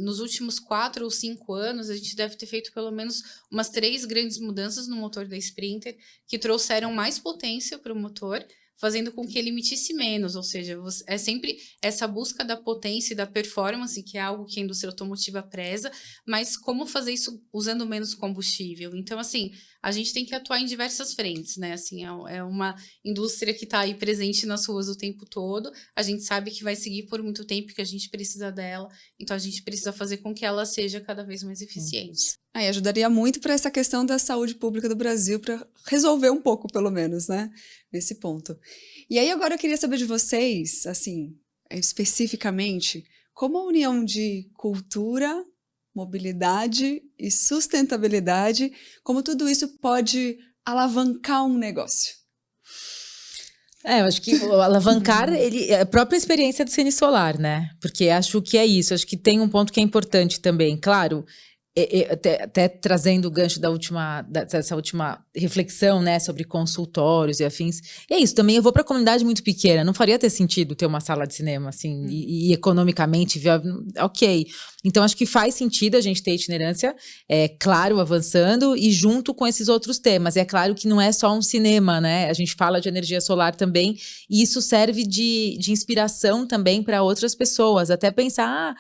nos últimos 4 ou 5 anos, a gente deve ter feito pelo menos umas 3 grandes mudanças no motor da Sprinter, que trouxeram mais potência para o motor, fazendo com que ele emitisse menos, ou seja, é sempre essa busca da potência e da performance, que é algo que a indústria automotiva preza, mas como fazer isso usando menos combustível? Então, assim, a gente tem que atuar em diversas frentes, né? Assim, é uma indústria que está aí presente nas ruas o tempo todo, a gente sabe que vai seguir por muito tempo, que a gente precisa dela, então a gente precisa fazer com que ela seja cada vez mais eficiente. Aí ajudaria muito para essa questão da saúde pública do Brasil, para resolver um pouco, pelo menos, né? Nesse ponto. E aí agora eu queria saber de vocês, assim, especificamente, como a união de cultura, mobilidade e sustentabilidade, como tudo isso pode alavancar um negócio? Eu acho que o alavancar, é a própria experiência do Cine Solar, né? Porque acho que é isso, acho que tem um ponto que é importante também. Claro, até trazendo o gancho dessa última reflexão, né, sobre consultórios e afins. E é isso, também eu vou para a comunidade muito pequena, não faria ter sentido ter uma sala de cinema, assim, e economicamente, ok. Então, acho que faz sentido a gente ter itinerância, claro, avançando e junto com esses outros temas. É claro que não é só um cinema, né? A gente fala de energia solar também, e isso serve de inspiração também para outras pessoas. Até pensar,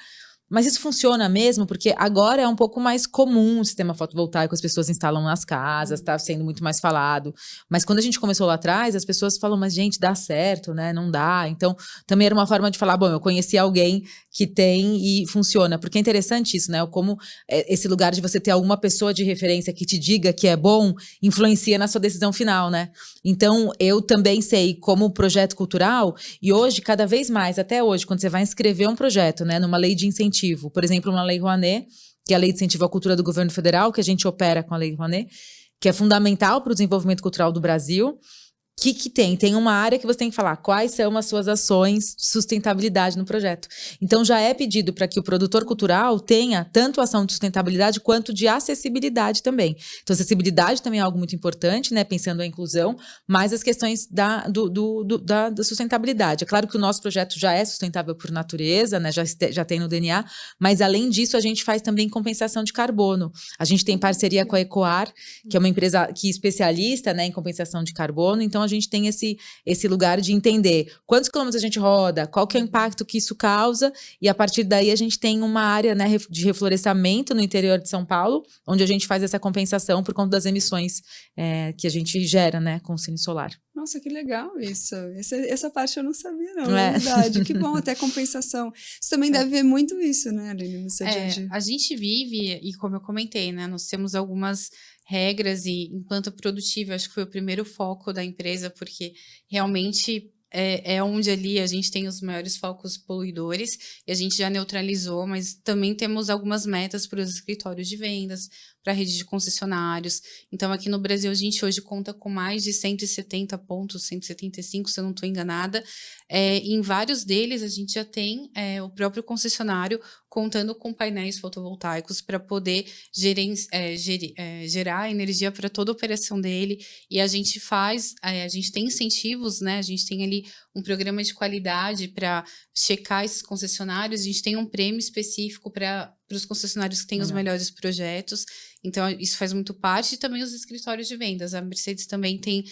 mas isso funciona mesmo? Porque agora é um pouco mais comum o sistema fotovoltaico, as pessoas instalam nas casas, está sendo muito mais falado. Mas quando a gente começou lá atrás, as pessoas falam, mas gente, dá certo, né? Não dá. Então, também era uma forma de falar, bom, eu conheci alguém que tem e funciona. Porque é interessante isso, né? Como esse lugar de você ter alguma pessoa de referência que te diga que é bom, influencia na sua decisão final, né? Então, eu também sei como projeto cultural, e hoje, cada vez mais, até hoje, quando você vai inscrever um projeto, né, numa lei de incentivo, por exemplo, uma lei Rouanet, que é a lei de incentivo à cultura do governo federal, que a gente opera com a lei Rouanet, que é fundamental para o desenvolvimento cultural do Brasil. Que tem uma área que você tem que falar quais são as suas ações de sustentabilidade no projeto. Então, já é pedido para que o produtor cultural tenha tanto ação de sustentabilidade quanto de acessibilidade também. Então, acessibilidade também é algo muito importante, né? Pensando a inclusão, mas as questões da sustentabilidade. É claro que o nosso projeto já é sustentável por natureza, né? Já tem no DNA, mas além disso, a gente faz também compensação de carbono. A gente tem parceria com a Ecoar, que é uma empresa que é especialista, né, em compensação de carbono. Então, a gente tem esse lugar de entender quantos quilômetros a gente roda, qual que é o impacto que isso causa, e a partir daí a gente tem uma área, né, de reflorestamento no interior de São Paulo, onde a gente faz essa compensação por conta das emissões que a gente gera, né, com o Cine Solar. Nossa, que legal isso. Essa parte eu não sabia, não. É verdade. Que bom, até compensação. Você também deve ver muito isso, né, Aline, no seu dia a dia. A gente vive, e como eu comentei, né, nós temos algumas regras e em planta produtiva, acho que foi o primeiro foco da empresa, porque realmente é onde ali a gente tem os maiores focos poluidores e a gente já neutralizou, mas também temos algumas metas para os escritórios de vendas, para a rede de concessionários. Então, aqui no Brasil, a gente hoje conta com mais de 170 pontos, 175, se eu não estou enganada. Em vários deles, a gente já tem o próprio concessionário contando com painéis fotovoltaicos para poder gerar energia para toda a operação dele. E a gente a gente tem incentivos, né? A gente tem ali um programa de qualidade para checar esses concessionários. A gente tem um prêmio específico para os concessionários que têm os melhores projetos. Então, isso faz muito parte. E também os escritórios de vendas. A Mercedes também tem,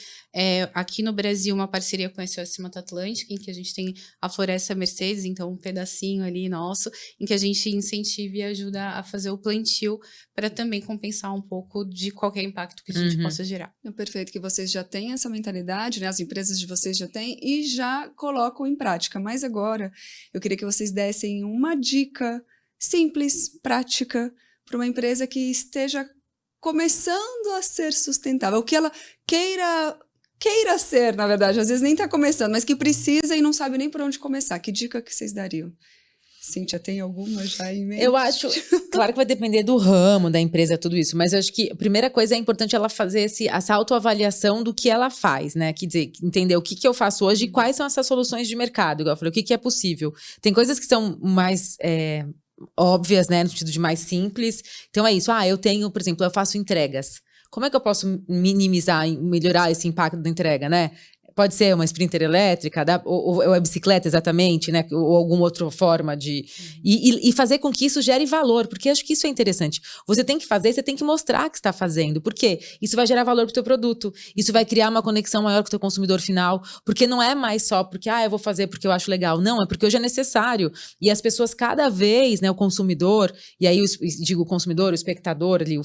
aqui no Brasil, uma parceria com a SOS Mata Atlântica, em que a gente tem a Floresta Mercedes, então um pedacinho ali nosso, em que a gente incentiva e ajuda a fazer o plantio para também compensar um pouco de qualquer impacto que a gente possa gerar. Perfeito, que vocês já têm essa mentalidade, né? As empresas de vocês já têm e já colocam em prática. Mas agora, eu queria que vocês dessem uma dica simples, prática, para uma empresa que esteja começando a ser sustentável, o que ela queira ser, na verdade, às vezes nem está começando, mas que precisa e não sabe nem por onde começar. Que dica que vocês dariam? Cíntia, tem alguma já em mente? Eu acho, claro que vai depender do ramo, da empresa, tudo isso, mas eu acho que a primeira coisa é importante ela fazer essa autoavaliação do que ela faz, né? Quer dizer, entender o que eu faço hoje e quais são essas soluções de mercado, igual eu falei, o que é possível. Tem coisas que são mais óbvias, né? No sentido de mais simples. Então é isso, eu tenho, por exemplo, eu faço entregas. Como é que eu posso minimizar e melhorar esse impacto da entrega, né? Pode ser uma Sprinter elétrica, ou a bicicleta exatamente, né? Ou alguma outra forma de... E fazer com que isso gere valor, porque acho que isso é interessante. Você tem que fazer, você tem que mostrar que está fazendo. Por quê? Isso vai gerar valor para o teu produto. Isso vai criar uma conexão maior com o teu consumidor final. Porque não é mais só porque, eu vou fazer porque eu acho legal. Não, é porque hoje é necessário. E as pessoas cada vez, né? O consumidor, e aí digo o consumidor, o espectador, ali,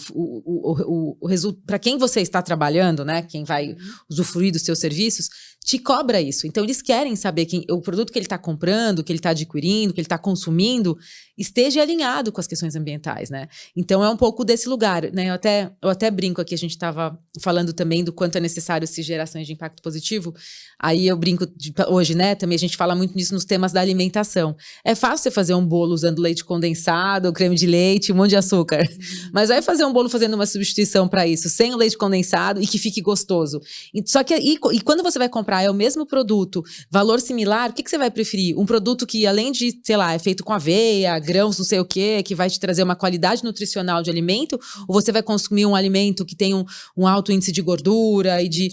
para quem você está trabalhando, né? Quem vai usufruir dos seus serviços, te cobra isso. Então, eles querem saber que o produto que ele está comprando, que ele está adquirindo, que ele está consumindo, esteja alinhado com as questões ambientais, né? Então, é um pouco desse lugar, né? Eu até brinco aqui, a gente estava falando também do quanto é necessário se gerações de impacto positivo. Aí eu brinco hoje, né? Também a gente fala muito nisso nos temas da alimentação. É fácil você fazer um bolo usando leite condensado, creme de leite, um monte de açúcar. Mas vai fazer um bolo fazendo uma substituição para isso, sem o leite condensado e que fique gostoso. Só que e quando você vai comprar o mesmo produto, valor similar, o que você vai preferir? Um produto que, além de, sei lá, é feito com aveia, grãos, não sei o quê, que vai te trazer uma qualidade nutricional de alimento, ou você vai consumir um alimento que tem um alto índice de gordura e de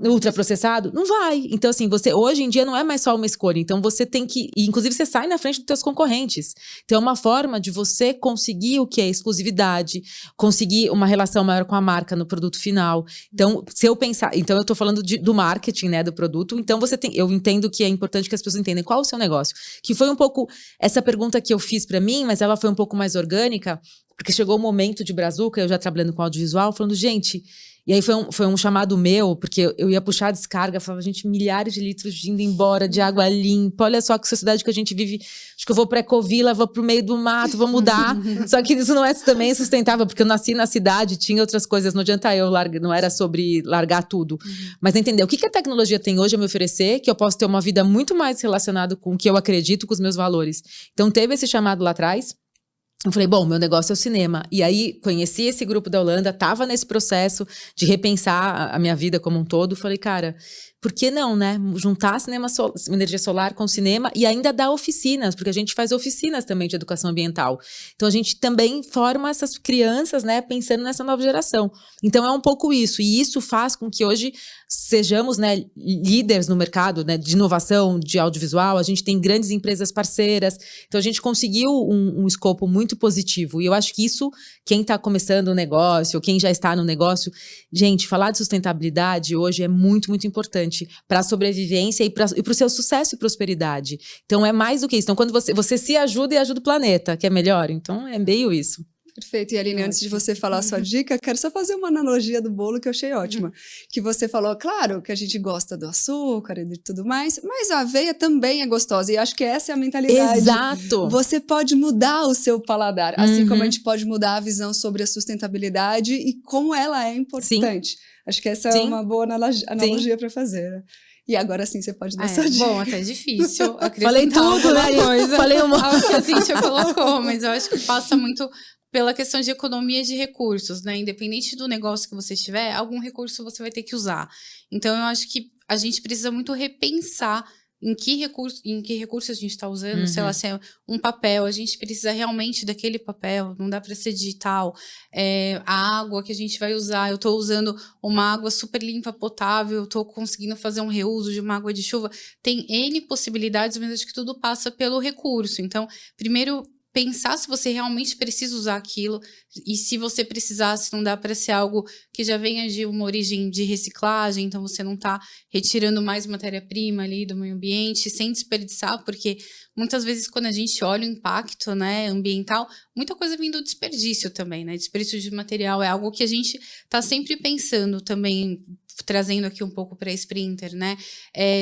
ultraprocessado? Não vai. Então, assim, hoje em dia não é mais só uma escolha. Então, você tem que... E, inclusive, você sai na frente dos teus concorrentes. Então, é uma forma de você conseguir o que é exclusividade, conseguir uma relação maior com a marca no produto final. Então, se eu pensar... Então, eu tô falando do marketing, né, do produto. Então, eu entendo que é importante que as pessoas entendam qual é o seu negócio. Que foi um pouco essa pergunta que eu fiz para mim, mas ela foi um pouco mais orgânica, porque chegou o momento de Brazuca, eu já trabalhando com audiovisual, falando, gente... E aí foi um chamado meu, porque eu ia puxar a descarga, falava, gente, milhares de litros indo embora de água limpa, olha só que sociedade que a gente vive, acho que eu vou pra Ecovila, vou pro meio do mato, vou mudar. Só que isso não é também sustentável, porque eu nasci na cidade, tinha outras coisas, não adianta eu largar, não era sobre largar tudo. Mas entender, o que a tecnologia tem hoje a me oferecer, que eu posso ter uma vida muito mais relacionada com o que eu acredito, com os meus valores. Então teve esse chamado lá atrás. Eu falei, bom, meu negócio é o cinema. E aí, conheci esse grupo da Holanda, tava nesse processo de repensar a minha vida como um todo. Falei, cara, por que não, né? Juntar energia solar com cinema e ainda dar oficinas, porque a gente faz oficinas também de educação ambiental. Então, a gente também forma essas crianças, né, pensando nessa nova geração. Então, é um pouco isso. E isso faz com que hoje sejamos, né, líderes no mercado, né, de inovação, de audiovisual. A gente tem grandes empresas parceiras. Então, a gente conseguiu um escopo muito positivo. E eu acho que isso, quem está começando o negócio, ou quem já está no negócio, gente, falar de sustentabilidade hoje é muito, muito importante para a sobrevivência e para o seu sucesso e prosperidade. Então, é mais do que isso. Então, quando você se ajuda e ajuda o planeta, que é melhor. Então, é meio isso. Perfeito. E Aline, antes de você falar a sua dica, quero só fazer uma analogia do bolo que eu achei ótima. Que você falou, claro, que a gente gosta do açúcar e de tudo mais, mas a aveia também é gostosa. E acho que essa é a mentalidade. Exato! Você pode mudar o seu paladar, assim como a gente pode mudar a visão sobre a sustentabilidade e como ela é importante. Sim. Acho que essa é uma boa analogia para fazer. E agora sim você pode dar sua dica. Bom, até difícil Falei tudo, né? Falei algo que a Cíntia colocou, mas eu acho que passa muito pela questão de economia de recursos, né? Independente do negócio que você tiver, algum recurso você vai ter que usar. Então, eu acho que a gente precisa muito repensar em que recurso a gente está usando, sei lá, se é um papel, a gente precisa realmente daquele papel, não dá para ser digital. A água que a gente vai usar, eu estou usando uma água super limpa, potável, eu estou conseguindo fazer um reuso de uma água de chuva. Tem N possibilidades, mas acho que tudo passa pelo recurso. Então, primeiro, pensar se você realmente precisa usar aquilo e se você precisar, se não dá para ser algo que já venha de uma origem de reciclagem, então você não está retirando mais matéria-prima ali do meio ambiente sem desperdiçar, porque muitas vezes quando a gente olha o impacto, né, ambiental, muita coisa vem do desperdício também, né? Desperdício de material é algo que a gente está sempre pensando também, trazendo aqui um pouco para a Sprinter, né?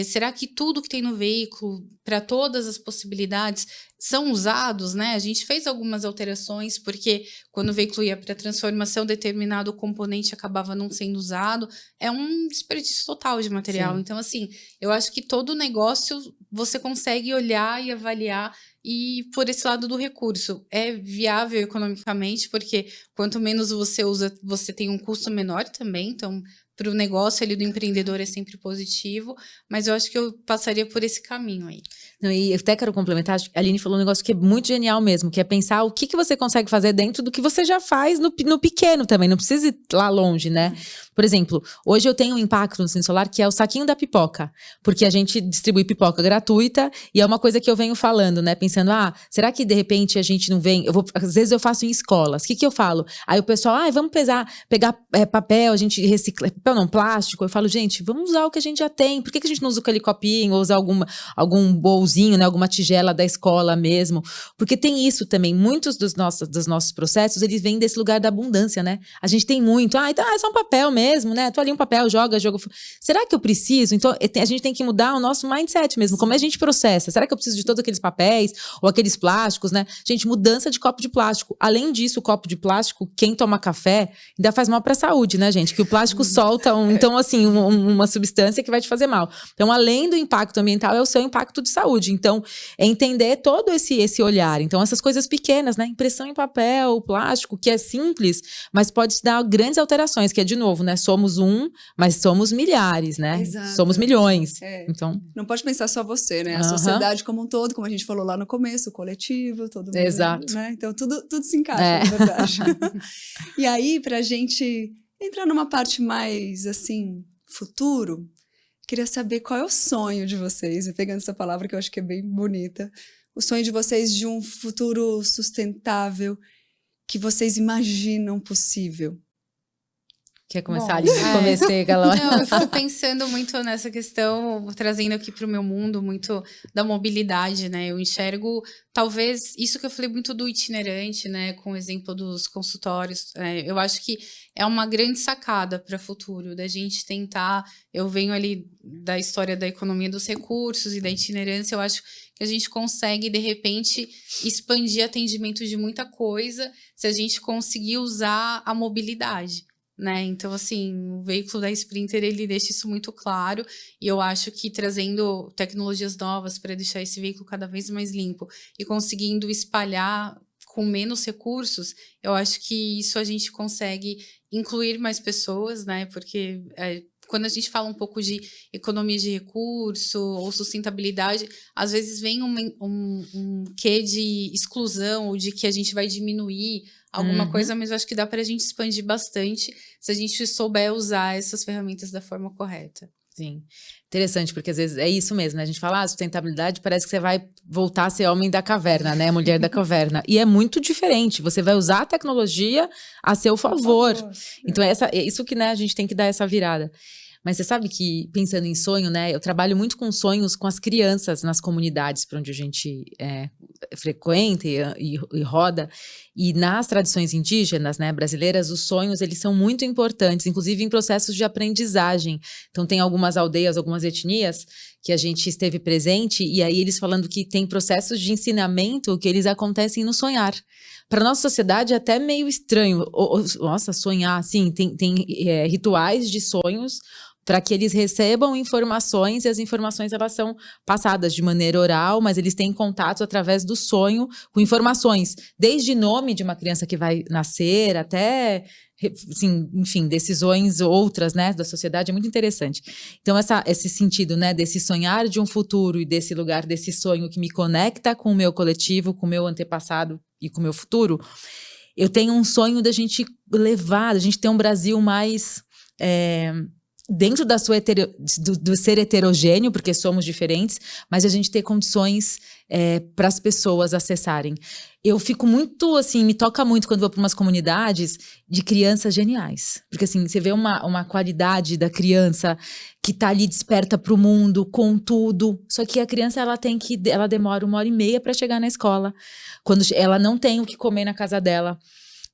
Será que tudo que tem no veículo, para todas as possibilidades, são usados, né? A gente fez algumas alterações, porque quando o veículo ia para transformação, determinado componente acabava não sendo usado. É um desperdício total de material. Sim. Então, assim, eu acho que todo negócio você consegue olhar e avaliar. E por esse lado do recurso, é viável economicamente, porque quanto menos você usa, você tem um custo menor também. Então, para o negócio ali do empreendedor é sempre positivo, mas eu acho que eu passaria por esse caminho aí. Não, e eu até quero complementar, a Aline falou um negócio que é muito genial mesmo, que é pensar o que você consegue fazer dentro do que você já faz no pequeno também, não precisa ir lá longe, né? Por exemplo, hoje eu tenho um impacto no Cine Solar que é o saquinho da pipoca, porque a gente distribui pipoca gratuita e é uma coisa que eu venho falando, né? Pensando, será que de repente a gente não vem... às vezes eu faço em escolas, o que eu falo? Aí o pessoal, vamos pegar papel, a gente recicla, papel não, plástico. Eu falo, gente, vamos usar o que a gente já tem, por que a gente não usa aquele copinho ou usar algum bolzinho, né? Alguma tigela da escola mesmo? Porque tem isso também, muitos dos nossos processos, eles vêm desse lugar da abundância, né? A gente tem muito, então é só um papel mesmo, né? Tô ali um papel, joga. Será que eu preciso? Então, a gente tem que mudar o nosso mindset mesmo. Como a gente processa? Será que eu preciso de todos aqueles papéis ou aqueles plásticos, né? Gente, mudança de copo de plástico. Além disso, o copo de plástico, quem toma café, ainda faz mal para a saúde, né, gente? Que o plástico solta, então, assim, uma substância que vai te fazer mal. Então, além do impacto ambiental, é o seu impacto de saúde. Então, é entender todo esse olhar. Então, essas coisas pequenas, né? Impressão em papel, plástico, que é simples, mas pode te dar grandes alterações, que é, de novo, né? Somos mas somos milhares, né? Exato. Somos milhões. Então, não pode pensar só você, né? A sociedade como um todo, como a gente falou lá no começo, o coletivo, todo mundo. Exato. Né? Então, tudo se encaixa, na verdade. E aí, pra gente entrar numa parte mais, assim, futuro, queria saber qual é o sonho de vocês, e pegando essa palavra que eu acho que é bem bonita, o sonho de vocês de um futuro sustentável que vocês imaginam possível. Quer começar ali? Comecei, galera. Não, eu fico pensando muito nessa questão, trazendo aqui para o meu mundo, muito da mobilidade, né? Eu enxergo, talvez, isso que eu falei muito do itinerante, né? Com o exemplo dos consultórios. Eu acho que é uma grande sacada para o futuro, da gente tentar... Eu venho ali da história da economia dos recursos e da itinerância, eu acho que a gente consegue, de repente, expandir atendimento de muita coisa se a gente conseguir usar a mobilidade. Né? Então, assim, o veículo da Sprinter, ele deixa isso muito claro, e eu acho que trazendo tecnologias novas para deixar esse veículo cada vez mais limpo e conseguindo espalhar com menos recursos, eu acho que isso a gente consegue incluir mais pessoas, né? Porque quando a gente fala um pouco de economia de recurso ou sustentabilidade, às vezes vem um quê de exclusão ou de que a gente vai diminuir alguma coisa, mas eu acho que dá para a gente expandir bastante se a gente souber usar essas ferramentas da forma correta. Sim. Interessante, porque às vezes é isso mesmo, né? A gente fala, sustentabilidade, parece que você vai voltar a ser homem da caverna, né? Mulher da caverna. E é muito diferente. Você vai usar a tecnologia a seu favor. Então, é isso que, né, a gente tem que dar essa virada. Mas você sabe que, pensando em sonho, né? Eu trabalho muito com sonhos com as crianças nas comunidades para onde a gente frequenta e roda. E nas tradições indígenas, né, brasileiras, os sonhos, eles são muito importantes, inclusive em processos de aprendizagem. Então, tem algumas aldeias, algumas etnias que a gente esteve presente, e aí eles falando que tem processos de ensinamento que eles acontecem no sonhar. Para nossa sociedade é até meio estranho. Nossa, sonhar, sim, tem rituais de sonhos para que eles recebam informações, e as informações elas são passadas de maneira oral, mas eles têm contato através do sonho com informações, desde nome de uma criança que vai nascer até, assim, enfim, decisões outras, né, da sociedade. É muito interessante. Então esse sentido, né, desse sonhar de um futuro e desse lugar, desse sonho que me conecta com o meu coletivo, com o meu antepassado e com o meu futuro, eu tenho um sonho da gente levar, da gente ter um Brasil mais dentro da sua do ser heterogêneo, porque somos diferentes, mas a gente ter condições para as pessoas acessarem. Eu fico muito, assim, me toca muito quando vou para umas comunidades de crianças geniais. Porque, assim, você vê uma qualidade da criança que tá ali desperta para o mundo, com tudo. Só que a criança, ela demora 1h30 para chegar na escola. Quando ela não tem o que comer na casa dela.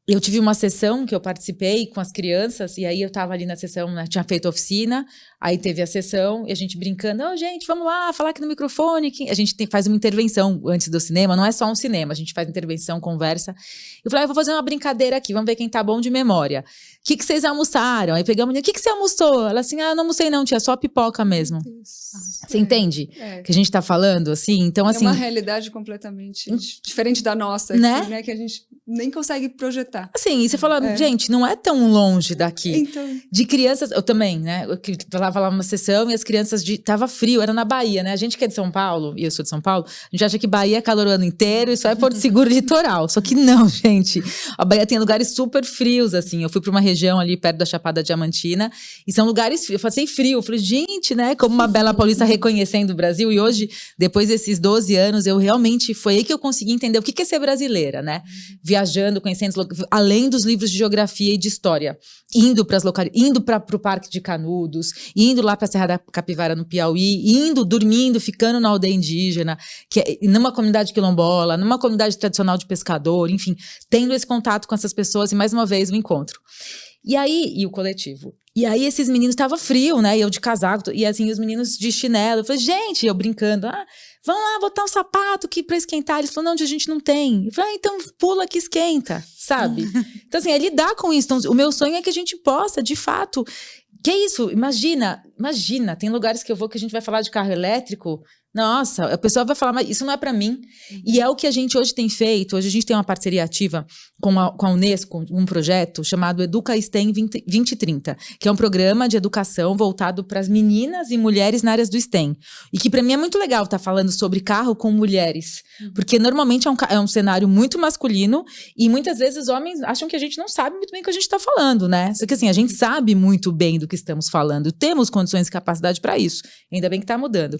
Eu tive uma sessão que eu participei com as crianças, e aí eu tava ali na sessão, né, tinha feito oficina, aí teve a sessão, e a gente brincando, gente, vamos lá, falar aqui no microfone, a gente faz uma intervenção antes do cinema, não é só um cinema, a gente faz intervenção, conversa. Eu falei, eu vou fazer uma brincadeira aqui, vamos ver quem tá bom de memória. O que vocês almoçaram? Aí pegamos, o que você almoçou? Ela assim, não almocei não, tinha só pipoca mesmo. Você entende? Que a gente tá falando, assim, então assim... É uma realidade completamente diferente da nossa, né? Aqui, né? Que a gente nem consegue projetar. Assim, e você fala, gente, não é tão longe daqui. Então... De crianças, eu também, né? Eu tava lá numa sessão e as crianças tava frio, era na Bahia, né? A gente que é de São Paulo, e eu sou de São Paulo, a gente acha que Bahia é calor o ano inteiro, isso é Porto Seguro litoral. Só que não, gente. A Bahia tem lugares super frios, assim. Eu fui pra uma região ali perto da Chapada Diamantina, e são lugares, eu passei frio. Eu falei, gente, né? Como uma bela paulista reconhecendo o Brasil. E hoje, depois desses 12 anos, eu realmente, foi aí que eu consegui entender o que é ser brasileira, né? Viajando, conhecendo, além dos livros de geografia e de história, indo para o Parque de Canudos, indo lá para a Serra da Capivara no Piauí, indo, dormindo, ficando na aldeia indígena, numa comunidade quilombola, numa comunidade tradicional de pescador, enfim, tendo esse contato com essas pessoas e mais uma vez o encontro. E o coletivo. E aí esses meninos, tava frio, né? E eu de casaco, e assim, os meninos de chinelo. Eu falei, gente, eu brincando, vamos lá botar um sapato aqui pra esquentar. Eles falaram, não, a gente não tem. Eu falei, então pula que esquenta, sabe? Então assim, é lidar com isso. Então, o meu sonho é que a gente possa, de fato... Que é isso? Imagina, tem lugares que eu vou que a gente vai falar de carro elétrico... Nossa, a pessoa vai falar, mas isso não é para mim. E é o que a gente hoje tem feito. Hoje a gente tem uma parceria ativa com a Unesco, um projeto chamado Educa STEM 2030, que é um programa de educação voltado para as meninas e mulheres na área do STEM. E que para mim é muito legal estar falando sobre carro com mulheres. Porque normalmente é um cenário muito masculino e muitas vezes os homens acham que a gente não sabe muito bem o que a gente está falando, né? Só que assim, a gente sabe muito bem do que estamos falando. Temos condições e capacidade para isso. Ainda bem que está mudando.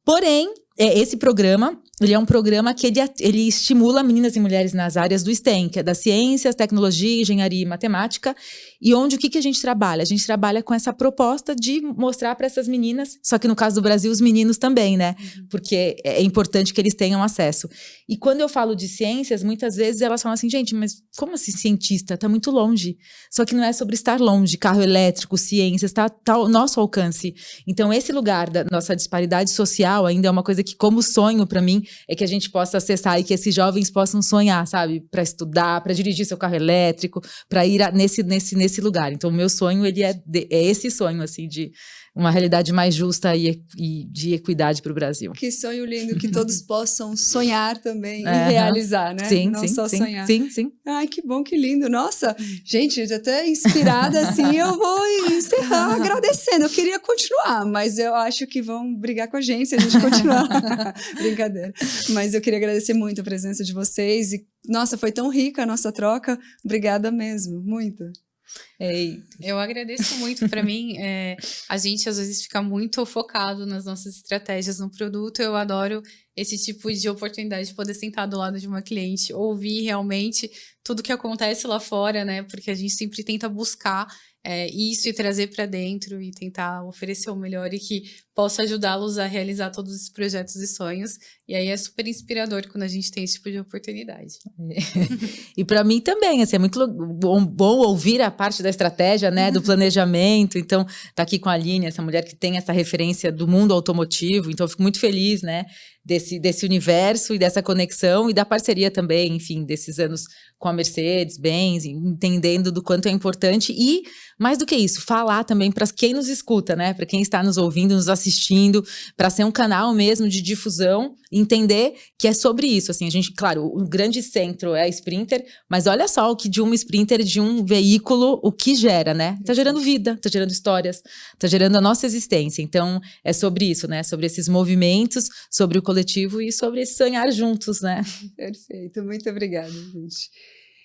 Porém, esse programa, ele é um programa que ele estimula meninas e mulheres nas áreas do STEM, que é das ciências, tecnologia, engenharia e matemática, e onde o que a gente trabalha? A gente trabalha com essa proposta de mostrar para essas meninas, só que no caso do Brasil, os meninos também, né? Porque é importante que eles tenham acesso. E quando eu falo de ciências, muitas vezes elas falam assim, gente, mas como assim cientista? Tá muito longe. Só que não é sobre estar longe, carro elétrico, ciências, tá ao nosso alcance. Então, esse lugar da nossa disparidade social ainda é uma coisa que, como sonho para mim, é que a gente possa acessar e que esses jovens possam sonhar, sabe? Para estudar, para dirigir seu carro elétrico, para ir nesse lugar. Então, o meu sonho, ele é esse sonho, assim, de uma realidade mais justa e de equidade para o Brasil. Que sonho lindo, que todos possam sonhar também e realizar, né? Sim, não só sonhar. Sim. Ai, que bom, que lindo. Nossa, gente, até inspirada, assim, eu vou encerrar agradecendo. Eu queria continuar, mas eu acho que vão brigar com a gente se a gente continuar. Brincadeira. Mas eu queria agradecer muito a presença de vocês e, nossa, foi tão rica a nossa troca. Obrigada mesmo, muito. Eu agradeço muito. Para mim, a gente às vezes fica muito focado nas nossas estratégias no produto. Eu adoro esse tipo de oportunidade de poder sentar do lado de uma cliente, ouvir realmente tudo que acontece lá fora, né? Porque a gente sempre tenta buscar isso e trazer para dentro e tentar oferecer o melhor e que possa ajudá-los a realizar todos os projetos e sonhos. E aí é super inspirador quando a gente tem esse tipo de oportunidade. E para mim também, assim, é muito bom ouvir a parte da estratégia, né, do planejamento. Então, tá aqui com a Aline, essa mulher que tem essa referência do mundo automotivo. Então, eu fico muito feliz, né, desse universo e dessa conexão e da parceria também, enfim, desses anos com a Mercedes-Benz, entendendo do quanto é importante e mais do que isso, falar também para quem nos escuta, né? Para quem está nos ouvindo, nos assistindo, para ser um canal mesmo de difusão, entender que é sobre isso, assim, a gente, claro, o grande centro é a Sprinter, mas olha só o que de uma Sprinter, de um veículo, o que gera, né? Tá gerando vida, tá gerando histórias, tá gerando a nossa existência. Então, é sobre isso, né? Sobre esses movimentos, sobre o coletivo e sobre esse sonhar juntos, né? Perfeito, muito obrigada, gente.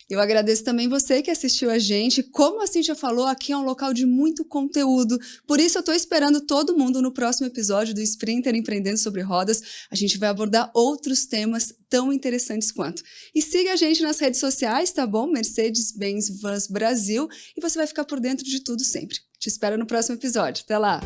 Eu agradeço também você que assistiu a gente. Como a Cíntia falou, aqui é um local de muito conteúdo. Por isso eu estou esperando todo mundo no próximo episódio do Sprinter Empreendendo sobre Rodas. A gente vai abordar outros temas tão interessantes quanto. E siga a gente nas redes sociais, tá bom? Mercedes-Benz Vans Brasil. E você vai ficar por dentro de tudo sempre. Te espero no próximo episódio. Até lá!